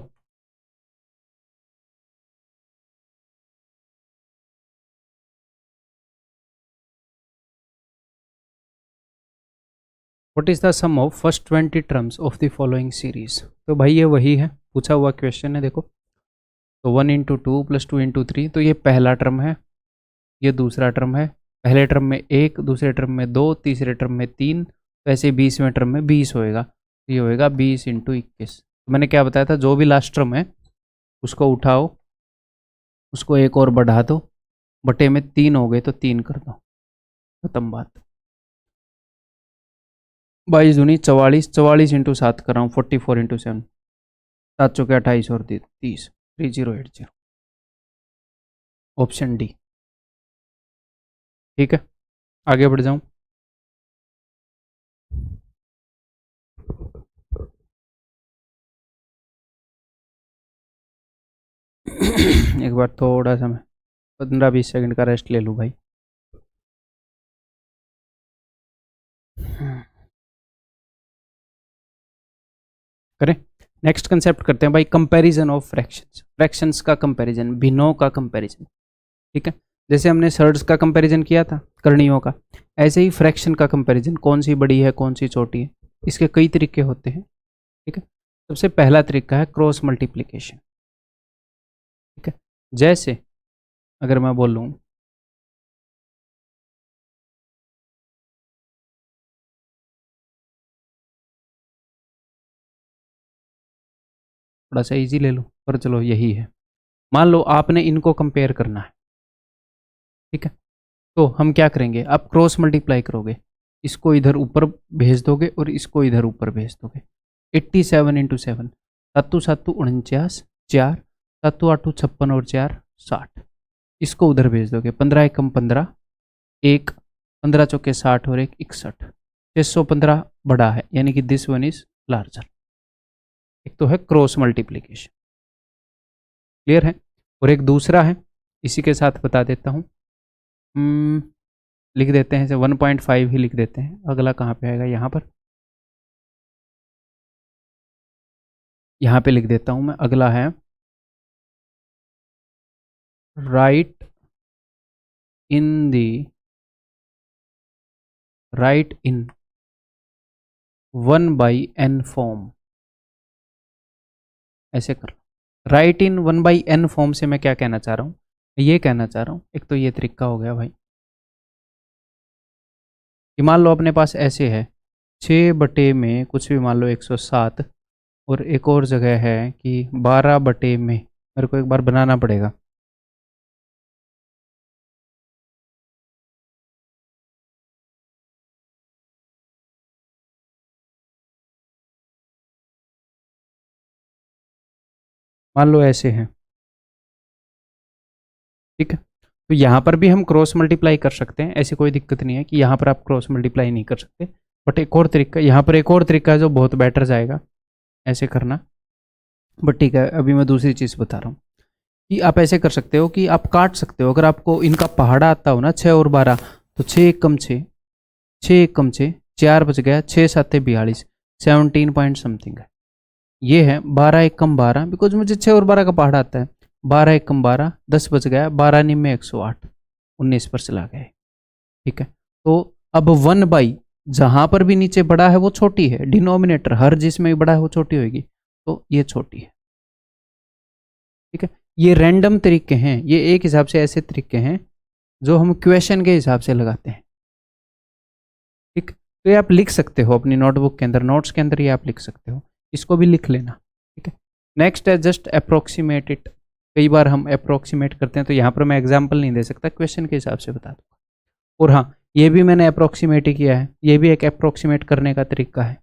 What is the sum of first 20 terms of the following series? तो भाई ये वही है, पूछा हुआ क्वेश्चन है, देखो। तो 1 इंटू 2 प्लस 2 इंटू 3, तो ये पहला टर्म है, ये दूसरा टर्म है, पहले टर्म में 1, दूसरे टर्म में 2, तीसरे टर्म में 3, तो ऐसे 20वें टर्म में 20 होएगा, तो ये होएगा 20 इंटू 21। तो मैंने क्या बताया था, जो भी लास्ट टर्म है उसको उठाओ, उसको एक और बढ़ा दो, बटे में 3 हो गए तो 3 कर दो, खत्म बात। 22 दूनी 44, 44 इंटू 7 कर रहा हूँ, 44 इंटू 7, 7 चौके 28 और 30, 3080, ऑप्शन डी। ठीक है, आगे बढ़ जाऊं। एक बार थोड़ा सा मैं 15-20 सेकंड का रेस्ट ले लूँ भाई। करें, नेक्स्ट कंसेप्ट करते हैं भाई, कंपैरिजन ऑफ फ्रैक्शंस। फ्रैक्शंस का कंपैरिजन, भिन्नों का कंपैरिजन। ठीक है, जैसे हमने सर्ड्स का कंपैरिजन किया था, करणियों का, ऐसे ही फ्रैक्शन का कंपैरिजन, कौन सी बड़ी है कौन सी छोटी है, इसके कई तरीके होते हैं। ठीक है, सबसे पहला तरीका है क्रॉस मल्टीप्लिकेशन। ठीक है, जैसे अगर मैं बोलूँ थोड़ा सा इजी ले लो, पर चलो यही है। मान लो आपने इनको कंपेयर करना है। ठीक है, तो हम क्या करेंगे, आप क्रॉस मल्टीप्लाई करोगे, इसको इधर ऊपर भेज दोगे और इसको इधर ऊपर भेज दोगे। 87 इंटू 7, 7 7 49, 4 7 8 56 और 4 60, इसको उधर भेज दोगे। 15 एकम 15, 1 15 चौके 60 और 1 61, 615 बड़ा है, यानी कि दिस वन इज लार्जर। एक तो है क्रॉस मल्टीप्लीकेशन, क्लियर है। और एक दूसरा है, इसी के साथ बता देता हूँ, लिख देते हैं, 1.5 ही लिख देते हैं। अगला कहाँ पे आएगा, यहाँ पर, यहाँ पे लिख देता हूँ मैं। अगला है राइट इन 1/n फॉर्म, ऐसे कर लो। राइट इन 1/n फॉर्म से मैं क्या कहना चाह रहा हूँ, ये कहना चाह रहा हूँ, एक तो ये तरीका हो गया भाई कि मान लो अपने पास ऐसे है 6 बटे में कुछ भी, मान लो 107, और एक और जगह है कि 12 बटे में, मेरे को एक बार बनाना पड़ेगा। मान लो ऐसे है, ठीक है, तो यहाँ पर भी हम क्रॉस मल्टीप्लाई कर सकते हैं, ऐसी कोई दिक्कत नहीं है कि यहाँ पर आप क्रॉस मल्टीप्लाई नहीं कर सकते। बट एक और तरीका, यहाँ पर एक और तरीका है जो बहुत बेटर जाएगा, ऐसे करना। बट ठीक है, अभी मैं दूसरी चीज़ बता रहा हूँ कि आप ऐसे कर सकते हो कि आप काट सकते हो। अगर आपको इनका पहाड़ा आता हो ना, 6 और 12, तो 6 कम 6, 6 कम 6, 4 बच गया, 6 7 42, 17 पॉइंट समथिंग है। ये है 12 एक कम 12, बिकॉज मुझे 6 और 12 का पहाड़ा आता है। 12 एक कम 12, 10 बच गया, 12 निम्न 108, 19 पर चला गया। ठीक है, तो अब 1/, जहां पर भी नीचे बड़ा है वो छोटी है, डिनोमिनेटर हर जिसमें भी बड़ा है वो छोटी होगी, तो ये छोटी है। ठीक है, ये रैंडम तरीके हैं, ये एक हिसाब से ऐसे तरीके हैं जो हम क्वेश्चन के हिसाब से लगाते हैं। ठीक, तो ये आप लिख सकते हो अपनी नोटबुक के अंदर, नोट्स के अंदर ये आप लिख सकते हो, इसको भी लिख लेना। ठीक है, नेक्स्ट है जस्ट अप्रोक्सीमेट इट। कई बार हम अप्रोक्सीमेट करते हैं, तो यहाँ पर मैं एग्जाम्पल नहीं दे सकता, क्वेश्चन के हिसाब से बता दूंगा। और हाँ, ये भी मैंने अप्रोक्सीमेट ही किया है, ये भी एक अप्रोक्सीमेट करने का तरीका है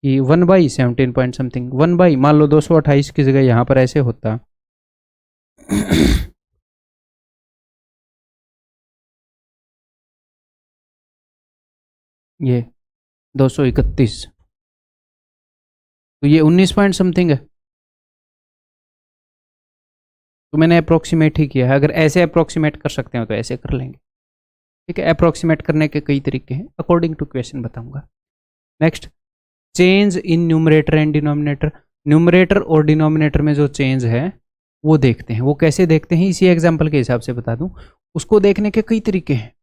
कि 1/17 पॉइंट समथिंग, 1/, मान लो 228 की जगह यहाँ पर ऐसे होता ये 231, तो ये 19 पॉइंट समथिंग है। तो मैंने अप्रोक्सीमेट ही किया है, अगर ऐसे अप्रोक्सीमेट कर सकते हो तो ऐसे कर लेंगे। ठीक है, अप्रोक्सीमेट करने के कई तरीके हैं, अकॉर्डिंग टू क्वेश्चन बताऊंगा। Next, change in numerator and denominator. Numerator और डिनोमिनेटर में जो चेंज है वो देखते हैं। वो कैसे देखते हैं, इसी एग्जाम्पल के हिसाब से बता दूं। उसको देखने के कई तरीके हैं,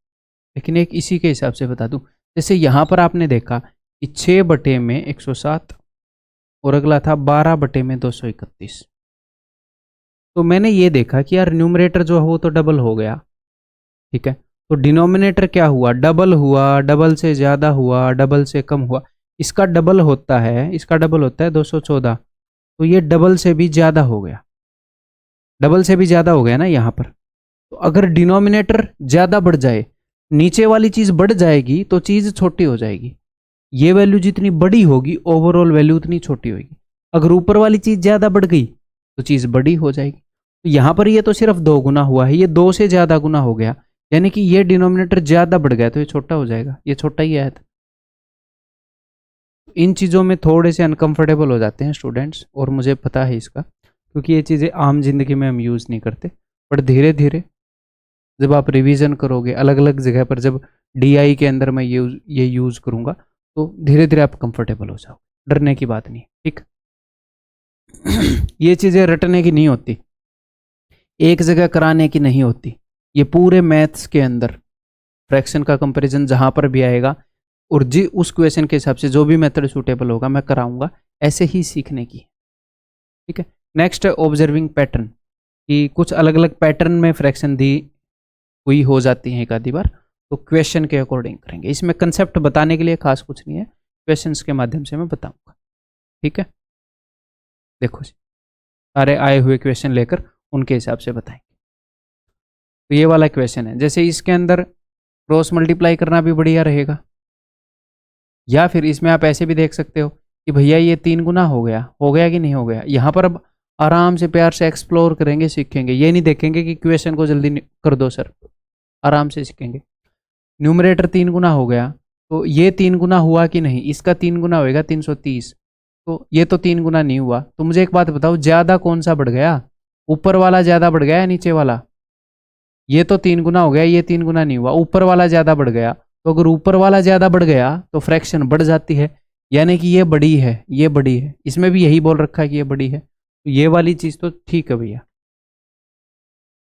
लेकिन एक इसी के हिसाब से बता दूं। जैसे यहाँ पर आपने देखा कि 6 बटे में 107 और अगला था 12 बटे में 231। तो मैंने ये देखा कि यार न्यूमरेटर जो है वो तो डबल हो गया। ठीक है, तो डिनोमिनेटर क्या हुआ, डबल हुआ, डबल से ज़्यादा हुआ, डबल से कम हुआ। इसका डबल होता है, इसका डबल होता है 214, तो ये डबल से भी ज़्यादा हो गया, डबल से भी ज़्यादा हो गया ना यहाँ पर। तो अगर डिनोमिनेटर ज़्यादा बढ़ जाए, नीचे वाली चीज़ बढ़ जाएगी तो चीज़ छोटी हो जाएगी। ये वैल्यू जितनी बड़ी होगी ओवरऑल वैल्यू उतनी छोटी होगी। अगर ऊपर वाली चीज ज्यादा बढ़ गई तो चीज बड़ी हो जाएगी। तो यहां पर ये तो सिर्फ 2 गुना हुआ है, ये 2 से ज्यादा गुना हो गया, यानी कि ये डिनोमिनेटर ज्यादा बढ़ गया तो ये छोटा हो जाएगा, ये छोटा ही आया था। इन चीज़ों में थोड़े से अनकंफर्टेबल हो जाते हैं स्टूडेंट्स, और मुझे पता है इसका, क्योंकि ये चीज़ें आम जिंदगी में हम यूज़ नहीं करते। पर धीरे धीरे जब आप रिवीजन करोगे अलग अलग जगह पर, जब डीआई के अंदर मैं ये यूज़ करूँगा तो धीरे धीरे आप कंफर्टेबल हो जाओ, डरने की बात नहीं, ठीक। ये चीज़ें रटने की नहीं होती, एक जगह कराने की नहीं होती, ये पूरे मैथ्स के अंदर फ्रैक्शन का कंपैरिजन जहाँ पर भी आएगा और जी उस क्वेश्चन के हिसाब से जो भी मेथड सूटेबल होगा मैं कराऊंगा, ऐसे ही सीखने की, ठीक है। नेक्स्ट है ऑब्जर्विंग पैटर्न, कि कुछ अलग अलग पैटर्न में फ्रैक्शन दी हुई हो जाती है एक आधी बार, तो क्वेश्चन के अकॉर्डिंग करेंगे। इसमें कंसेप्ट बताने के लिए खास कुछ नहीं है, क्वेश्चंस के माध्यम से मैं बताऊंगा, ठीक है। देखो जी, सारे आए हुए क्वेश्चन लेकर उनके हिसाब से बताएंगे। तो ये वाला क्वेश्चन है, जैसे इसके अंदर क्रॉस मल्टीप्लाई करना भी बढ़िया रहेगा, या फिर इसमें आप ऐसे भी देख सकते हो कि भैया ये 3 गुना हो गया कि नहीं हो गया। यहाँ पर अब आराम से प्यार से एक्सप्लोर करेंगे, सीखेंगे, ये नहीं देखेंगे कि क्वेश्चन को जल्दी कर दो सर, आराम से सीखेंगे। न्यूमरेटर 3 गुना हो गया, तो ये 3 गुना हुआ कि नहीं, इसका 3 गुना होएगा 330, तो ये तो 3 गुना नहीं हुआ। तो मुझे एक बात बताओ, ज्यादा कौन सा बढ़ गया, ऊपर वाला ज्यादा बढ़ गया या नीचे वाला? ये तो 3 गुना हो गया, ये 3 गुना नहीं हुआ, ऊपर वाला ज्यादा बढ़ गया। तो अगर ऊपर वाला ज्यादा बढ़ गया तो फ्रैक्शन बढ़ जाती है, यानी कि ये बड़ी है, ये बड़ी है। इसमें भी यही बोल रखा है कि ये बड़ी है, तो ये वाली चीज तो ठीक है भैया,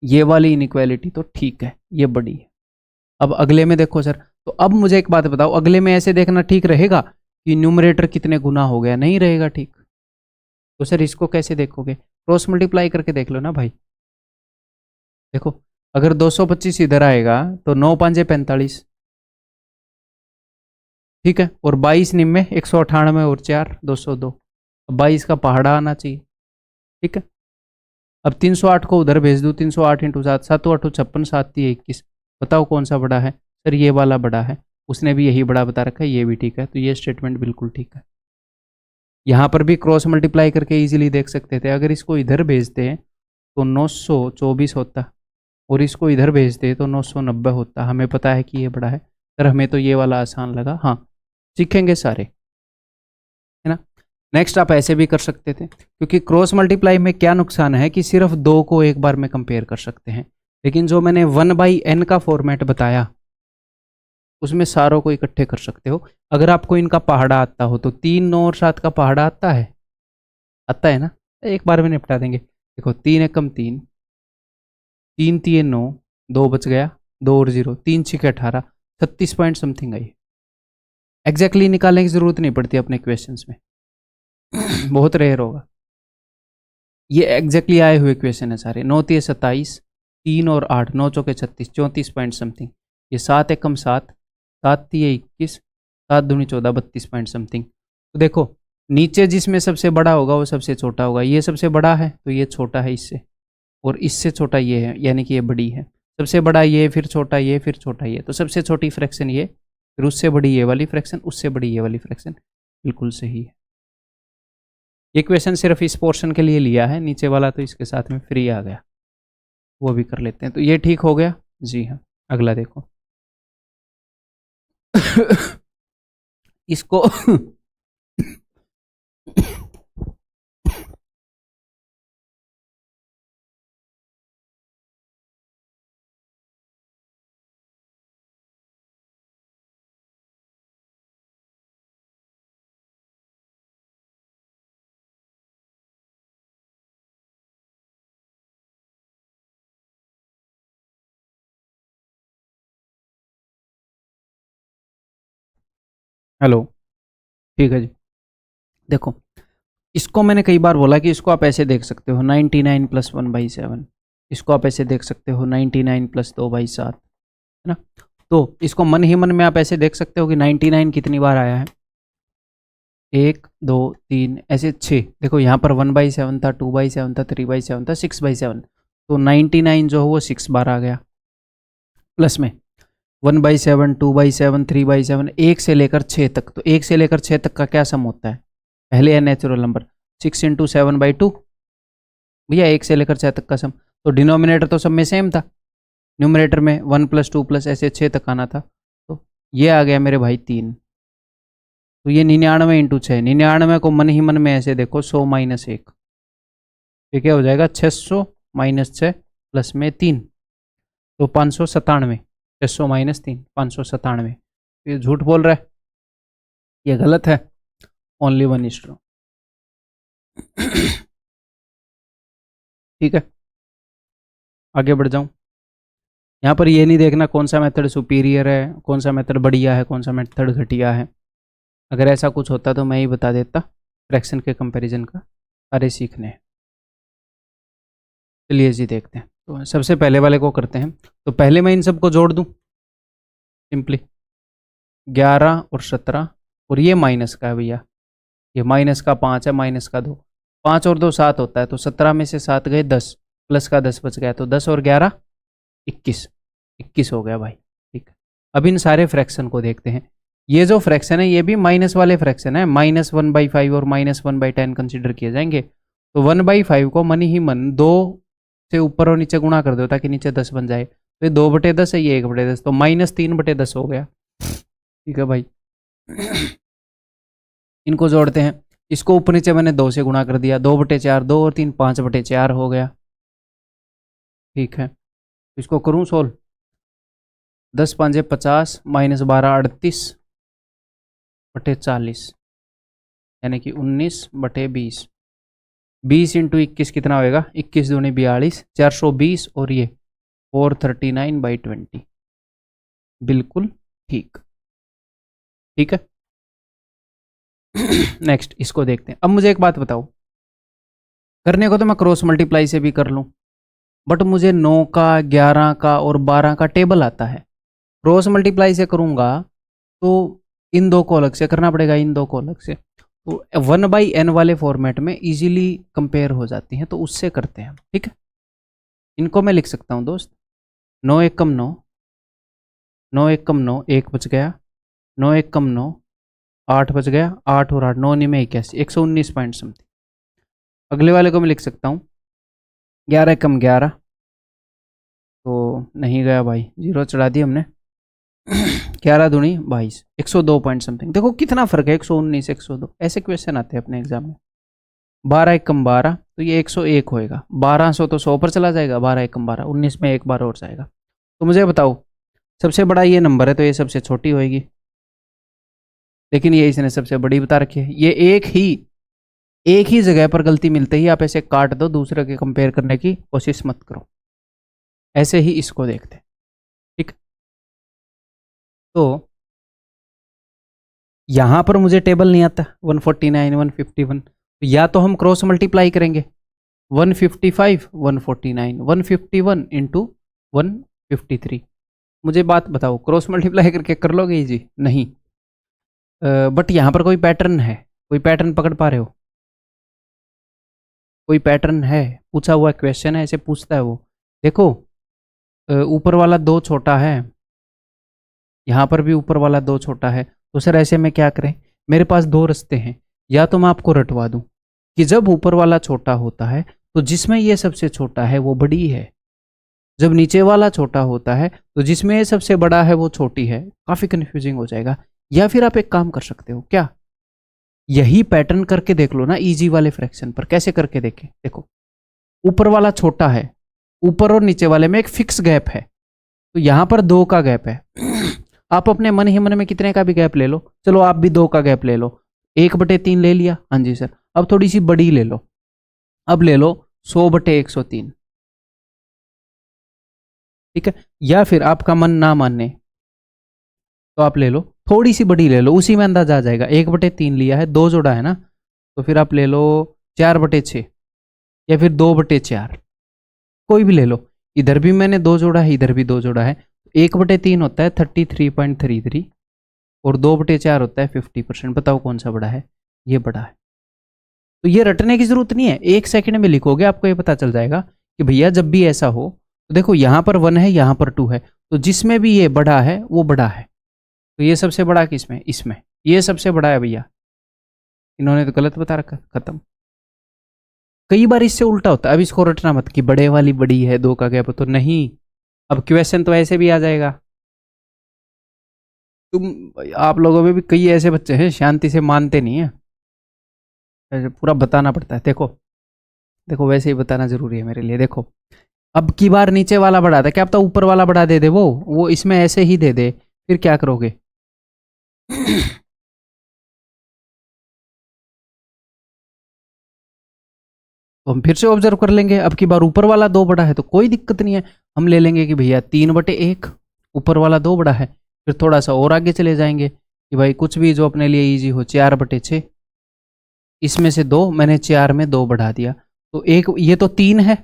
ये वाली इनइक्वालिटी तो ठीक है, ये बड़ी है। अब अगले में देखो सर, तो अब मुझे एक बात बताओ, अगले में ऐसे देखना ठीक रहेगा कि न्यूमरेटर कितने गुना हो गया? नहीं रहेगा, ठीक। तो सर इसको कैसे देखोगे? क्रॉस मल्टीप्लाई करके देख लो ना भाई। देखो अगर 225 इधर आएगा तो 9 5 45, ठीक है, और 22 निम्न 198 और 4 202, 22 का पहाड़ा आना चाहिए, ठीक है। अब 308 को उधर भेज दूँ, 308 इंटू 7, 7 8 56, 7 21, बताओ कौन सा बड़ा है? सर ये वाला बड़ा है, उसने भी यही बड़ा बता रखा है, ये भी ठीक है, तो ये स्टेटमेंट बिल्कुल ठीक है। यहाँ पर भी क्रॉस मल्टीप्लाई करके इजीली देख सकते थे। अगर इसको इधर भेजते हैं तो 924 होता, और इसको इधर भेजते तो 990 होता। हमें पता है कि ये बड़ा है सर, हमें तो ये वाला आसान लगा। हाँ, सीखेंगे सारे, है ना। नेक्स्ट आप ऐसे भी कर सकते थे, क्योंकि क्रॉस मल्टीप्लाई में क्या नुकसान है कि सिर्फ 2 को एक बार में कंपेयर कर सकते हैं, लेकिन जो मैंने 1/n का फॉर्मेट बताया उसमें सारों को इकट्ठे कर सकते हो। अगर आपको इनका पहाड़ा आता हो तो 3 9 और 7 का पहाड़ा आता है ना, एक बार में निपटा देंगे। देखो 3 एकम 3, 3 3 9, 2 बच गया, 2 और 0, 3 6 18, 36 पॉइंट समथिंग आई। एग्जैक्टली निकालने की जरूरत नहीं पड़ती अपने क्वेश्चंस में, बहुत रेयर होगा। ये एग्जैक्टली आए हुए क्वेश्चन है सारे। 9 3 27, 3 और 8, 9 चौके 36, 34 पॉइंट समथिंग। ये 7 एकम 7, 7 3 21, 7 दूनी 14, 32 पॉइंट समथिंग। तो देखो नीचे जिसमें सबसे बड़ा होगा वो सबसे छोटा होगा। ये सबसे बड़ा है तो ये छोटा है इससे, और इससे छोटा ये है, यानी कि ये बड़ी है। सबसे बड़ा ये, फिर छोटा ये, फिर छोटा ये, तो सबसे छोटी फ्रैक्शन ये, फिर उससे बड़ी ये वाली फ्रैक्शन, उससे बड़ी ये वाली फ्रैक्शन। बिल्कुल सही है। ये क्वेश्चन सिर्फ इस पोर्शन के लिए लिया है, नीचे वाला तो इसके साथ में फ्री आ गया, वो भी कर लेते हैं। तो ये ठीक हो गया जी। हाँ, अगला देखो। इसको हेलो, ठीक है जी। देखो इसको मैंने कई बार बोला कि इसको आप ऐसे देख सकते हो 99 + 1/7, इसको आप ऐसे देख सकते हो 99 + 2/7, है ना। तो इसको मन ही मन में आप ऐसे देख सकते हो कि 99 कितनी बार आया है, 1 2 3 ऐसे 6। देखो यहाँ पर 1/7 था, 2/7 था, 3/7 था, 6/7, तो 99 जो है वो 6 बार आ गया प्लस में। 1/7, 2/7, 3/7, 1 से लेकर 6 तक। तो 1 से लेकर 6 तक का क्या सम होता है? पहले है नेचुरल नंबर 6 × 7/2 भैया, 1 से लेकर 6 तक का सम। तो डिनोमिनेटर तो सब में सेम था, न्यूमरेटर में 1 + 2 + ऐसे 6 तक आना था। तो ये आ गया मेरे भाई 3। तो ये 99 × 6, 99 को मन ही मन में ऐसे देखो 100 - 1, ये क्या हो जाएगा? 600 - 6 प्लस में 3, तो 597। 600 - 3 597। ये झूठ बोल रहा है, ये गलत है। ओनली 1:2। ठीक है, आगे बढ़ जाऊं। यहाँ पर ये नहीं देखना कौन सा मेथड सुपीरियर है, कौन सा मेथड बढ़िया है, कौन सा मेथड घटिया है। अगर ऐसा कुछ होता तो मैं ही बता देता। फ्रैक्शन के कंपैरिजन का सारे सीखने हैं। चलिए जी देखते हैं। तो सबसे पहले वाले को करते हैं। तो पहले मैं इन सबको जोड़ दूं सिंपली, 11 और 17, और ये माइनस का है भैया, ये माइनस का 5 है, माइनस का 2, 5 और 2 7 होता है। तो 17 में से 7 गए 10, प्लस का 10 बच गया। तो 10 और 11 21, 21 हो गया भाई। ठीक है, अब इन सारे फ्रैक्शन को देखते हैं। ये जो फ्रैक्शन है ये भी माइनस वाले फ्रैक्शन है, -1/5 और -1/10 कंसिडर किए जाएंगे। तो 1/5 को मन ही मन 2 से ऊपर और नीचे गुणा कर दो ताकि नीचे 10 बन जाए। तो ये 2/10 है, ये 1/10, तो -3/10 हो गया। ठीक है भाई, इनको जोड़ते हैं। इसको ऊपर नीचे मैंने 2 से गुणा कर दिया, 2/4, 2 और 3 5/4 हो गया। ठीक है, इसको करूं सोल्व। 10 × 5 = 50, -12 38/40, यानी कि 19/20। 20 × 21 कितना होएगा? 21 दूनी 42, 420, और ये 439/20। बिल्कुल ठीक। ठीक है, नेक्स्ट इसको देखते हैं। अब मुझे एक बात बताओ, करने को तो मैं क्रॉस मल्टीप्लाई से भी कर लूं, बट मुझे 9 का, 11 का और 12 का टेबल आता है। क्रॉस मल्टीप्लाई से करूंगा तो इन दो को अलग से करना पड़ेगा, इन दो को अलग से। तो 1/n वाले फॉर्मेट में इजीली कंपेयर हो जाती हैं, तो उससे करते हैं। ठीक है, इनको मैं लिख सकता हूं दोस्त। 9 × 1 = 9, 9 × 1 = 9, 1 बच गया। 9 × 1 = 9, 8 बच गया। 8 और 8 9 9 में 81, 119 पॉइंट समथिंग। अगले वाले को मैं लिख सकता हूँ 11 × 1 = 11, तो नहीं गया भाई, 0 चढ़ा दिया हमने। 11 दूनी 22, 102 पॉइंट समथिंग। देखो कितना फर्क है, 119 102, ऐसे क्वेश्चन आते हैं अपने एग्जाम में। 12 × 1 = 12, तो ये 101 होएगा। 1200 तो 100 पर चला जाएगा, 12 × 1 = 12, 19 में एक बार और जाएगा। तो मुझे बताओ, सबसे बड़ा ये नंबर है तो ये सबसे छोटी होएगी, लेकिन ये इसने सबसे बड़ी बता रखी है। ये एक ही जगह पर गलती मिलते ही आप ऐसे काट दो, दूसरे के कंपेयर करने की कोशिश मत करो। ऐसे ही इसको देखते हैं। ठीक, तो यहां पर मुझे टेबल नहीं आता 149 151, तो या तो हम क्रॉस मल्टीप्लाई करेंगे 155 149 151 × 153। मुझे बात बताओ, क्रॉस मल्टीप्लाई करके कर लोगे जी? नहीं, बट यहां पर कोई पैटर्न है, कोई पैटर्न पकड़ पा रहे हो? कोई पैटर्न है, पूछा हुआ क्वेश्चन है, ऐसे पूछता है वो। देखो ऊपर वाला 2 छोटा है, यहाँ पर भी ऊपर वाला 2 छोटा है, तो सर ऐसे में क्या करें? मेरे पास 2 रास्ते हैं। या तो मैं आपको रटवा दूं कि जब ऊपर वाला छोटा होता है तो जिसमें ये सबसे छोटा है वो बड़ी है, जब नीचे वाला छोटा होता है तो जिसमें ये सबसे बड़ा है वो छोटी है। काफी कंफ्यूजिंग हो जाएगा। या फिर आप एक काम कर सकते हो, क्या यही पैटर्न करके देख लो ना इजी वाले फ्रैक्शन पर। कैसे करके देखें? देखो, ऊपर वाला छोटा है, ऊपर और नीचे वाले में एक फिक्स गैप है, तो यहां पर 2 का गैप है। आप अपने मन ही मन में कितने का भी गैप ले लो, चलो आप भी 2 का गैप ले लो, 1/3 ले लिया, हाँ जी सर। अब थोड़ी सी बड़ी ले लो, अब ले लो 100/103। ठीक है, या फिर आपका मन ना माने तो आप ले लो थोड़ी सी बड़ी ले लो, उसी में अंदाजा आ जाएगा। 1/3 लिया है, 2 जोड़ा है ना, तो फिर आप ले लो 4/6 या फिर 2/4, कोई भी ले लो। इधर भी मैंने 2 जोड़ा है, इधर भी 2 जोड़ा है। 1/3 होता है 33.33 और 2/4 होता है 50%। बताओ कौन सा बड़ा है? ये बड़ा है। तो ये रटने की जरूरत नहीं है, 1 सेकंड में लिखोगे आपको ये पता चल जाएगा कि भैया जब भी ऐसा हो, तो देखो यहाँ पर 1 है, यहाँ पर 2 है, तो जिसमें भी ये बड़ा है वो बड़ा है। तो ये सबसे बड़ा किसमें, इसमें, ये सबसे बड़ा है भैया। इन्होंने तो गलत बता रखा, खत्म। कई बार इससे उल्टा होता है। अब इसको रटना मत कि बड़े वाली बड़ी है, 2 का गैप, तो नहीं। अब क्वेश्चन तो ऐसे भी आ जाएगा। आप लोगों में भी कई ऐसे बच्चे हैं शांति से मानते नहीं है, ऐसे पूरा बताना पड़ता है। देखो देखो, वैसे ही बताना जरूरी है मेरे लिए। देखो, अब की बार नीचे वाला बढ़ा था, क्या पता ऊपर वाला बढ़ा दे दे वो इसमें ऐसे ही दे दे, फिर क्या करोगे? तो हम फिर से ऑब्जर्व कर लेंगे। अब की बार ऊपर वाला 2 बड़ा है तो कोई दिक्कत नहीं है, हम ले लेंगे कि भैया 3/1, ऊपर वाला 2 बड़ा है। फिर थोड़ा सा और आगे चले जाएंगे कि भाई कुछ भी जो अपने लिए इजी हो, 4/6, इसमें से 2 मैंने 4 में 2 बढ़ा दिया, तो एक ये तो 3 है।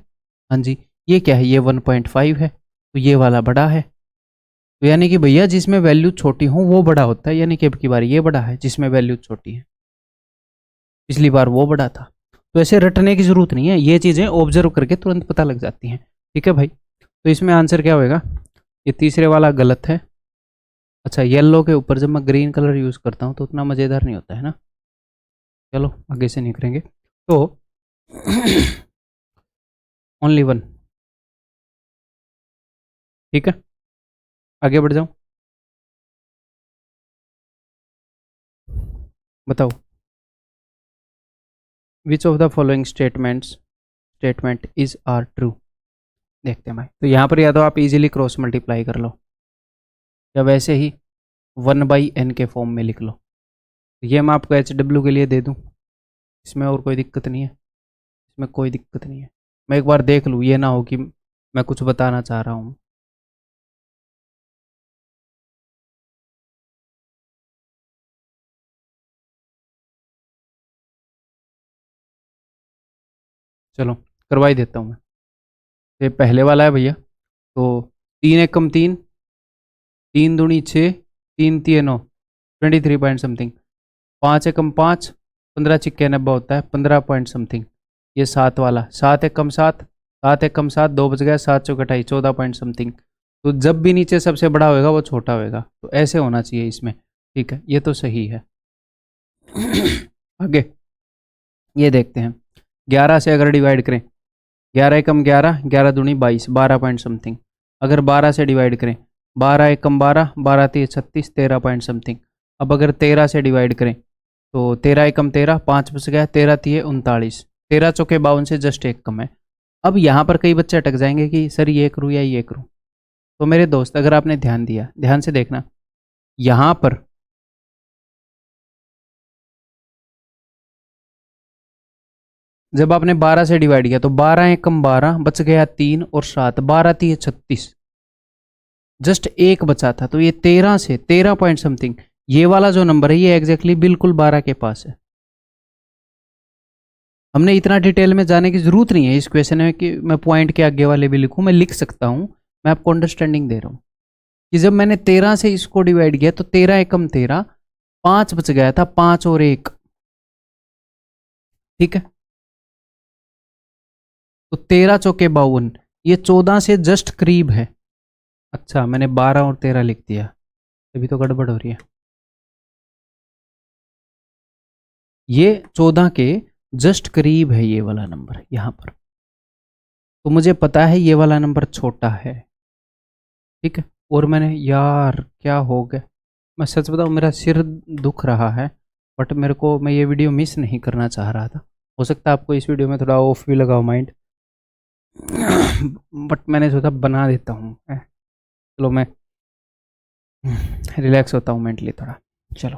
हाँ जी, ये क्या है, ये 1.5 है, तो ये वाला बड़ा है। तो यानी कि भैया जिसमें वैल्यू छोटी हो वो बड़ा होता है, यानी कि अब की बार ये बड़ा है जिसमें वैल्यू छोटी है, पिछली बार वो बड़ा था। तो ऐसे रटने की जरूरत नहीं है, ये चीज़ें ऑब्जर्व करके तुरंत पता लग जाती हैं। ठीक है भाई, तो इसमें आंसर क्या होएगा? ये तीसरे वाला गलत है। अच्छा, येलो के ऊपर जब मैं ग्रीन कलर यूज़ करता हूँ तो उतना मज़ेदार नहीं होता है ना। चलो आगे से नहीं करेंगे। तो ओनली 1। ठीक है, आगे बढ़ जाऊँ, बताओ। Which of the following statement is are true? देखते हैं भाई। तो यहाँ पर या तो आप इजीली क्रॉस मल्टीप्लाई कर लो, या वैसे ही 1/n के फॉर्म में लिख लो। तो ये मैं आपको HW के लिए दे दूँ, इसमें और कोई दिक्कत नहीं है, इसमें कोई दिक्कत नहीं है। मैं एक बार देख लूँ, ये ना हो कि मैं कुछ बताना चाह रहा हूँ। चलो करवा ही देता हूँ मैं। ये पहले वाला है भैया, तो 3 एकम 3, 3 दूनी 6, 3 9, 23 पॉइंट समथिंग। 5 एकम 5, 15 छिक्के 90 होता है, 15 पॉइंट समथिंग। ये 7 वाला, 7 एकम 7, 7 एकम 7, 2 बच गया, 7 चौक 28, 14 पॉइंट समथिंग। तो जब भी नीचे सबसे बड़ा होएगा वो छोटा होएगा, तो ऐसे होना चाहिए इसमें। ठीक है, ये तो सही है। आगे ये देखते हैं, 11 से अगर डिवाइड करें, 11 एकम 11, 11 दूनी 22, 12 पॉइंट समथिंग। अगर 12 से डिवाइड करें, 12 एकम 12, 12 3 36, 13 पॉइंट समथिंग। अब अगर 13 से डिवाइड करें तो 13 एकम 13, 5 बच गया, 13 3 39, 13 चौके 52 से जस्ट एक कम है। अब यहाँ पर कई बच्चे अटक जाएंगे कि सर ये करूँ या ये करूँ। तो मेरे दोस्त, अगर आपने ध्यान दिया, ध्यान से देखना, यहाँ पर जब आपने 12 से डिवाइड किया तो 12 एकम 12, बच गया 3 और 7, 12 3 36, जस्ट एक बचा था। तो ये 13 से 13 पॉइंट समथिंग, ये वाला जो नंबर है ये एग्जैक्टली बिल्कुल 12 के पास है। हमने इतना डिटेल में जाने की जरूरत नहीं है इस क्वेश्चन में कि मैं पॉइंट के आगे वाले भी लिखूं, मैं लिख सकता हूं। मैं आपको अंडरस्टैंडिंग दे रहा हूं कि जब मैंने 13 से इसको डिवाइड किया तो 13 एकम 13, 5 बच गया था, 5 और 1। ठीक है, तो 13 चौके 52, ये 14 से जस्ट करीब है। अच्छा, मैंने 12 और 13 लिख दिया, अभी तो गड़बड़ हो रही है। ये 14 के जस्ट करीब है ये वाला नंबर यहाँ पर, तो मुझे पता है ये वाला नंबर छोटा है। ठीक है, और मैंने, यार क्या हो गया, मैं सच बताऊँ मेरा सिर दुख रहा है, बट मेरे को, मैं ये वीडियो मिस नहीं करना चाह रहा था। हो सकता है आपको इस वीडियो में थोड़ा ऑफ भी लगा हो माइंड, बट मैंने सोचा बना देता हूँ। चलो मैं रिलैक्स होता हूँ मेंटली थोड़ा। चलो,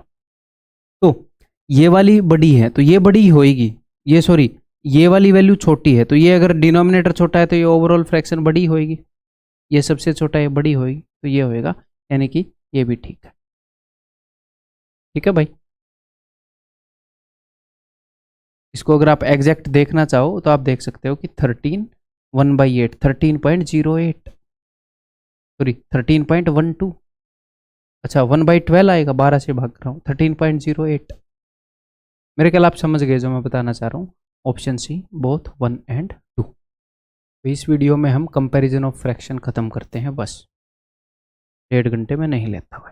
तो ये वाली बड़ी है तो ये बड़ी होएगी, ये सॉरी ये वाली वैल्यू छोटी है, तो ये अगर डिनोमिनेटर छोटा है तो ये ओवरऑल फ्रैक्शन बड़ी होएगी। ये सबसे छोटा है, बड़ी होएगी, तो ये होएगा, यानी कि ये भी ठीक है। ठीक है भाई, इसको अगर आप एग्जैक्ट देखना चाहो तो आप देख सकते हो कि 13 1/8, 13.08, सॉरी 13.12। अच्छा, 1/12 आएगा, 12 से भाग रहा हूँ, 13.08। मेरे ख्याल आप समझ गए जो मैं बताना चाह रहा हूँ। Option C, both 1 and 2। तो इस वीडियो में हम कंपैरिजन ऑफ फ्रैक्शन खत्म करते हैं बस। 1.5 घंटे में नहीं लेता भाई।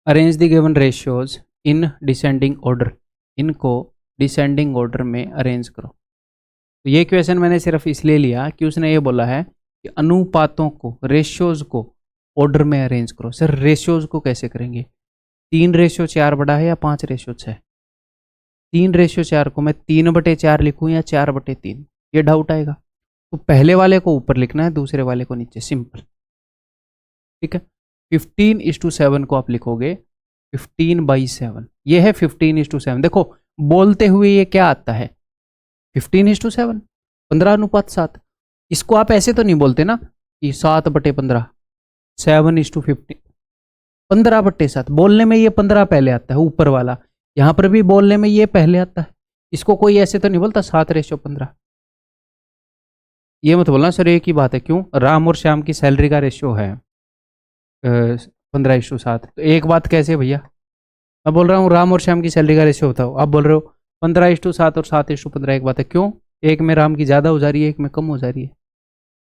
Arrange the given ratios in descending order, इनको डिसेंडिंग ऑर्डर में अरेंज करो। तो ये क्वेश्चन मैंने सिर्फ इसलिए लिया कि उसने ये बोला है कि अनुपातों को, रेशियोज को ऑर्डर में अरेंज करो। सर रेशियोज को कैसे करेंगे? 3:4 बड़ा है या 5:6? 3:4 को मैं 3/4 लिखूं या 4/3, ये डाउट आएगा। तो पहले वाले को ऊपर लिखना है, दूसरे वाले को नीचे, सिंपल। ठीक है, 15:7 को आप लिखोगे 15/7, ये है 15:7। देखो बोलते हुए ये क्या आता है, 15:7, 15:7। इसको आप ऐसे तो नहीं बोलते ना कि 7/15, 7:15, 15/7। बोलने में ये 15 पहले आता है ऊपर वाला, यहां पर भी बोलने में ये पहले आता है। इसको कोई ऐसे तो नहीं बोलता 7:15। ये मत बोलना सर एक ही बात है। क्यों? राम और श्याम की सैलरी का रेशियो है 15:7। तो एक बात कैसे भैया? मैं बोल रहा हूँ राम और श्याम की सैलरी का रेशियो बताओ, आप बोल रहे हो 15:7 और 7:15 एक बात है। क्यों? एक में राम की ज़्यादा हो जा रही है, एक में कम हो जा रही है।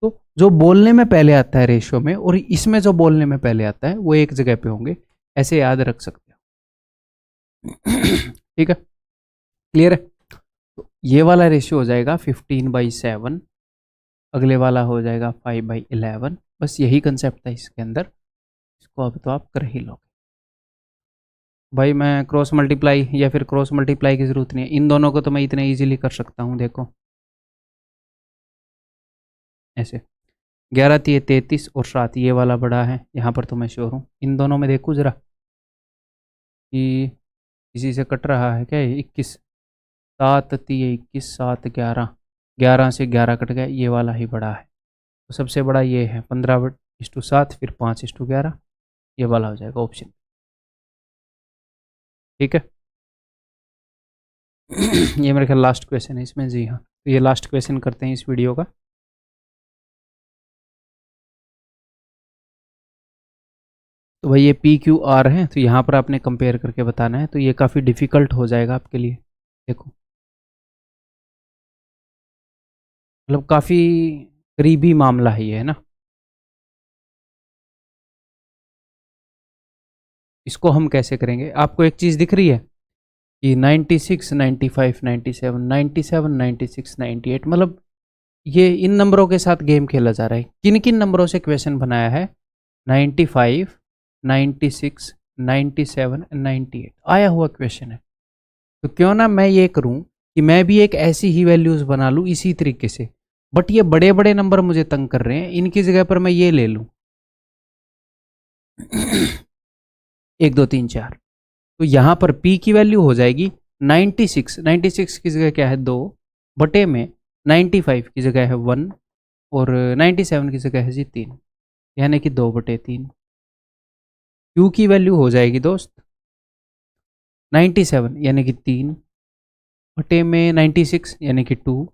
तो जो बोलने में पहले आता है रेशियो में, और इसमें जो बोलने में पहले आता है, वो एक जगह पे होंगे, ऐसे याद रख सकते हो। ठीक है, क्लियर है? तो ये वाला रेशियो हो जाएगा 15/7, अगले वाला हो जाएगा 5/11। बस यही कंसेप्ट था इसके अंदर, इसको अब तो आप कर ही लोगे भाई। मैं क्रॉस मल्टीप्लाई या फिर क्रॉस मल्टीप्लाई की ज़रूरत नहीं है, इन दोनों को तो मैं इतने इजीली कर सकता हूँ। देखो ऐसे 11 3 33 और 7, ये वाला बड़ा है, यहाँ पर तो मैं श्योर हूँ। इन दोनों में देखूँ ज़रा कि इसी से कट रहा है क्या? 21, 7 3 21, 7 11, 11 से 11 कट गया, ये वाला ही बड़ा है। तो सबसे बड़ा ये है 15:7, फिर 5:11, ये वाला हो जाएगा ऑप्शन। ठीक है। ये मेरे ख्याल लास्ट क्वेश्चन है इसमें। जी हाँ, तो ये लास्ट क्वेश्चन करते हैं इस वीडियो का। तो भाई ये PQR है, तो यहाँ पर आपने कंपेयर करके बताना है। तो ये काफ़ी डिफ़िकल्ट हो जाएगा आपके लिए। देखो मतलब काफ़ी करीबी मामला है ये, है ना। इसको हम कैसे करेंगे? आपको एक चीज़ दिख रही है कि 96 95 97 97 96 98, मतलब ये इन नंबरों के साथ गेम खेला जा रहा है। किन किन नंबरों से क्वेश्चन बनाया है? 95 96 97 98 आया हुआ क्वेश्चन है। तो क्यों ना मैं ये करूं कि मैं भी एक ऐसी ही वैल्यूज बना लूं इसी तरीके से, बट ये बड़े बड़े नंबर मुझे तंग कर रहे हैं, इनकी जगह पर मैं ये ले लूं 1 2 3 4। तो यहाँ पर P की वैल्यू हो जाएगी 96, 96 की जगह क्या है 2 बटे में 95 की जगह है 1 और 97 की जगह है जी 3, यानी कि 2/3। Q की वैल्यू हो जाएगी दोस्त 97 यानी कि 3 बटे में 96 यानी कि 2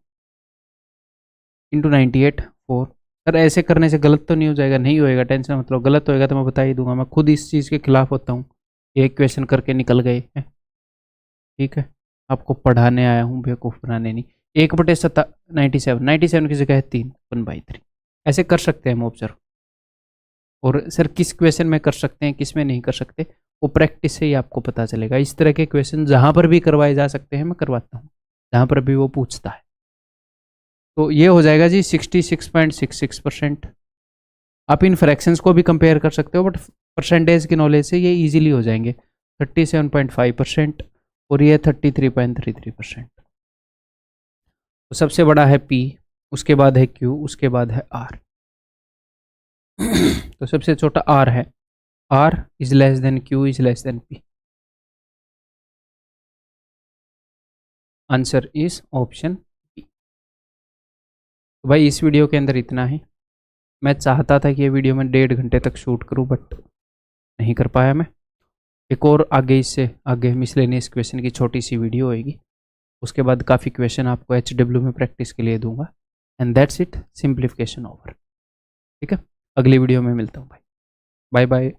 इंटू 98 4। सर ऐसे करने से गलत तो नहीं हो जाएगा? नहीं होएगा, टेंशन मतलब। गलत होएगा तो मैं बता ही दूंगा, मैं खुद इस चीज़ के खिलाफ होता हूँ। एक क्वेश्चन करके निकल गए हैं। ठीक है, आपको पढ़ाने आया हूँ, बेवकूफ़ बनाने नहीं। 1/97 97 की जगह है 3 1/3। ऐसे कर सकते हैं हम ऑब्जर्व। और सर किस क्वेश्चन में कर सकते हैं, किस में नहीं कर सकते, वो प्रैक्टिस से ही आपको पता चलेगा। इस तरह के क्वेश्चन जहाँ पर भी करवाए जा सकते हैं मैं करवाता हूँ, जहाँ पर भी वो पूछता है। तो ये हो जाएगा जी 66.66%। आप इन फ्रैक्शंस को भी कंपेयर कर सकते हो, बट परसेंटेज की नॉलेज से ये इजीली हो जाएंगे। 37.5% और ये 33.33%। तो सबसे बड़ा है P, उसके बाद है Q, उसके बाद है R। तो सबसे छोटा R है, R is less than Q is less than P। Answer is option P। तो भाई इस वीडियो के अंदर इतना ही। मैं चाहता था कि ये वीडियो मैं 1.5 घंटे तक शूट करूं, बट नहीं कर पाया मैं। एक और आगे, इससे आगे मिसलेनियस क्वेश्चन की छोटी सी वीडियो होएगी, उसके बाद काफ़ी क्वेश्चन आपको HW में प्रैक्टिस के लिए दूंगा। And that's it, simplification over. ठीक है, अगली वीडियो में मिलता हूँ भाई। Bye bye.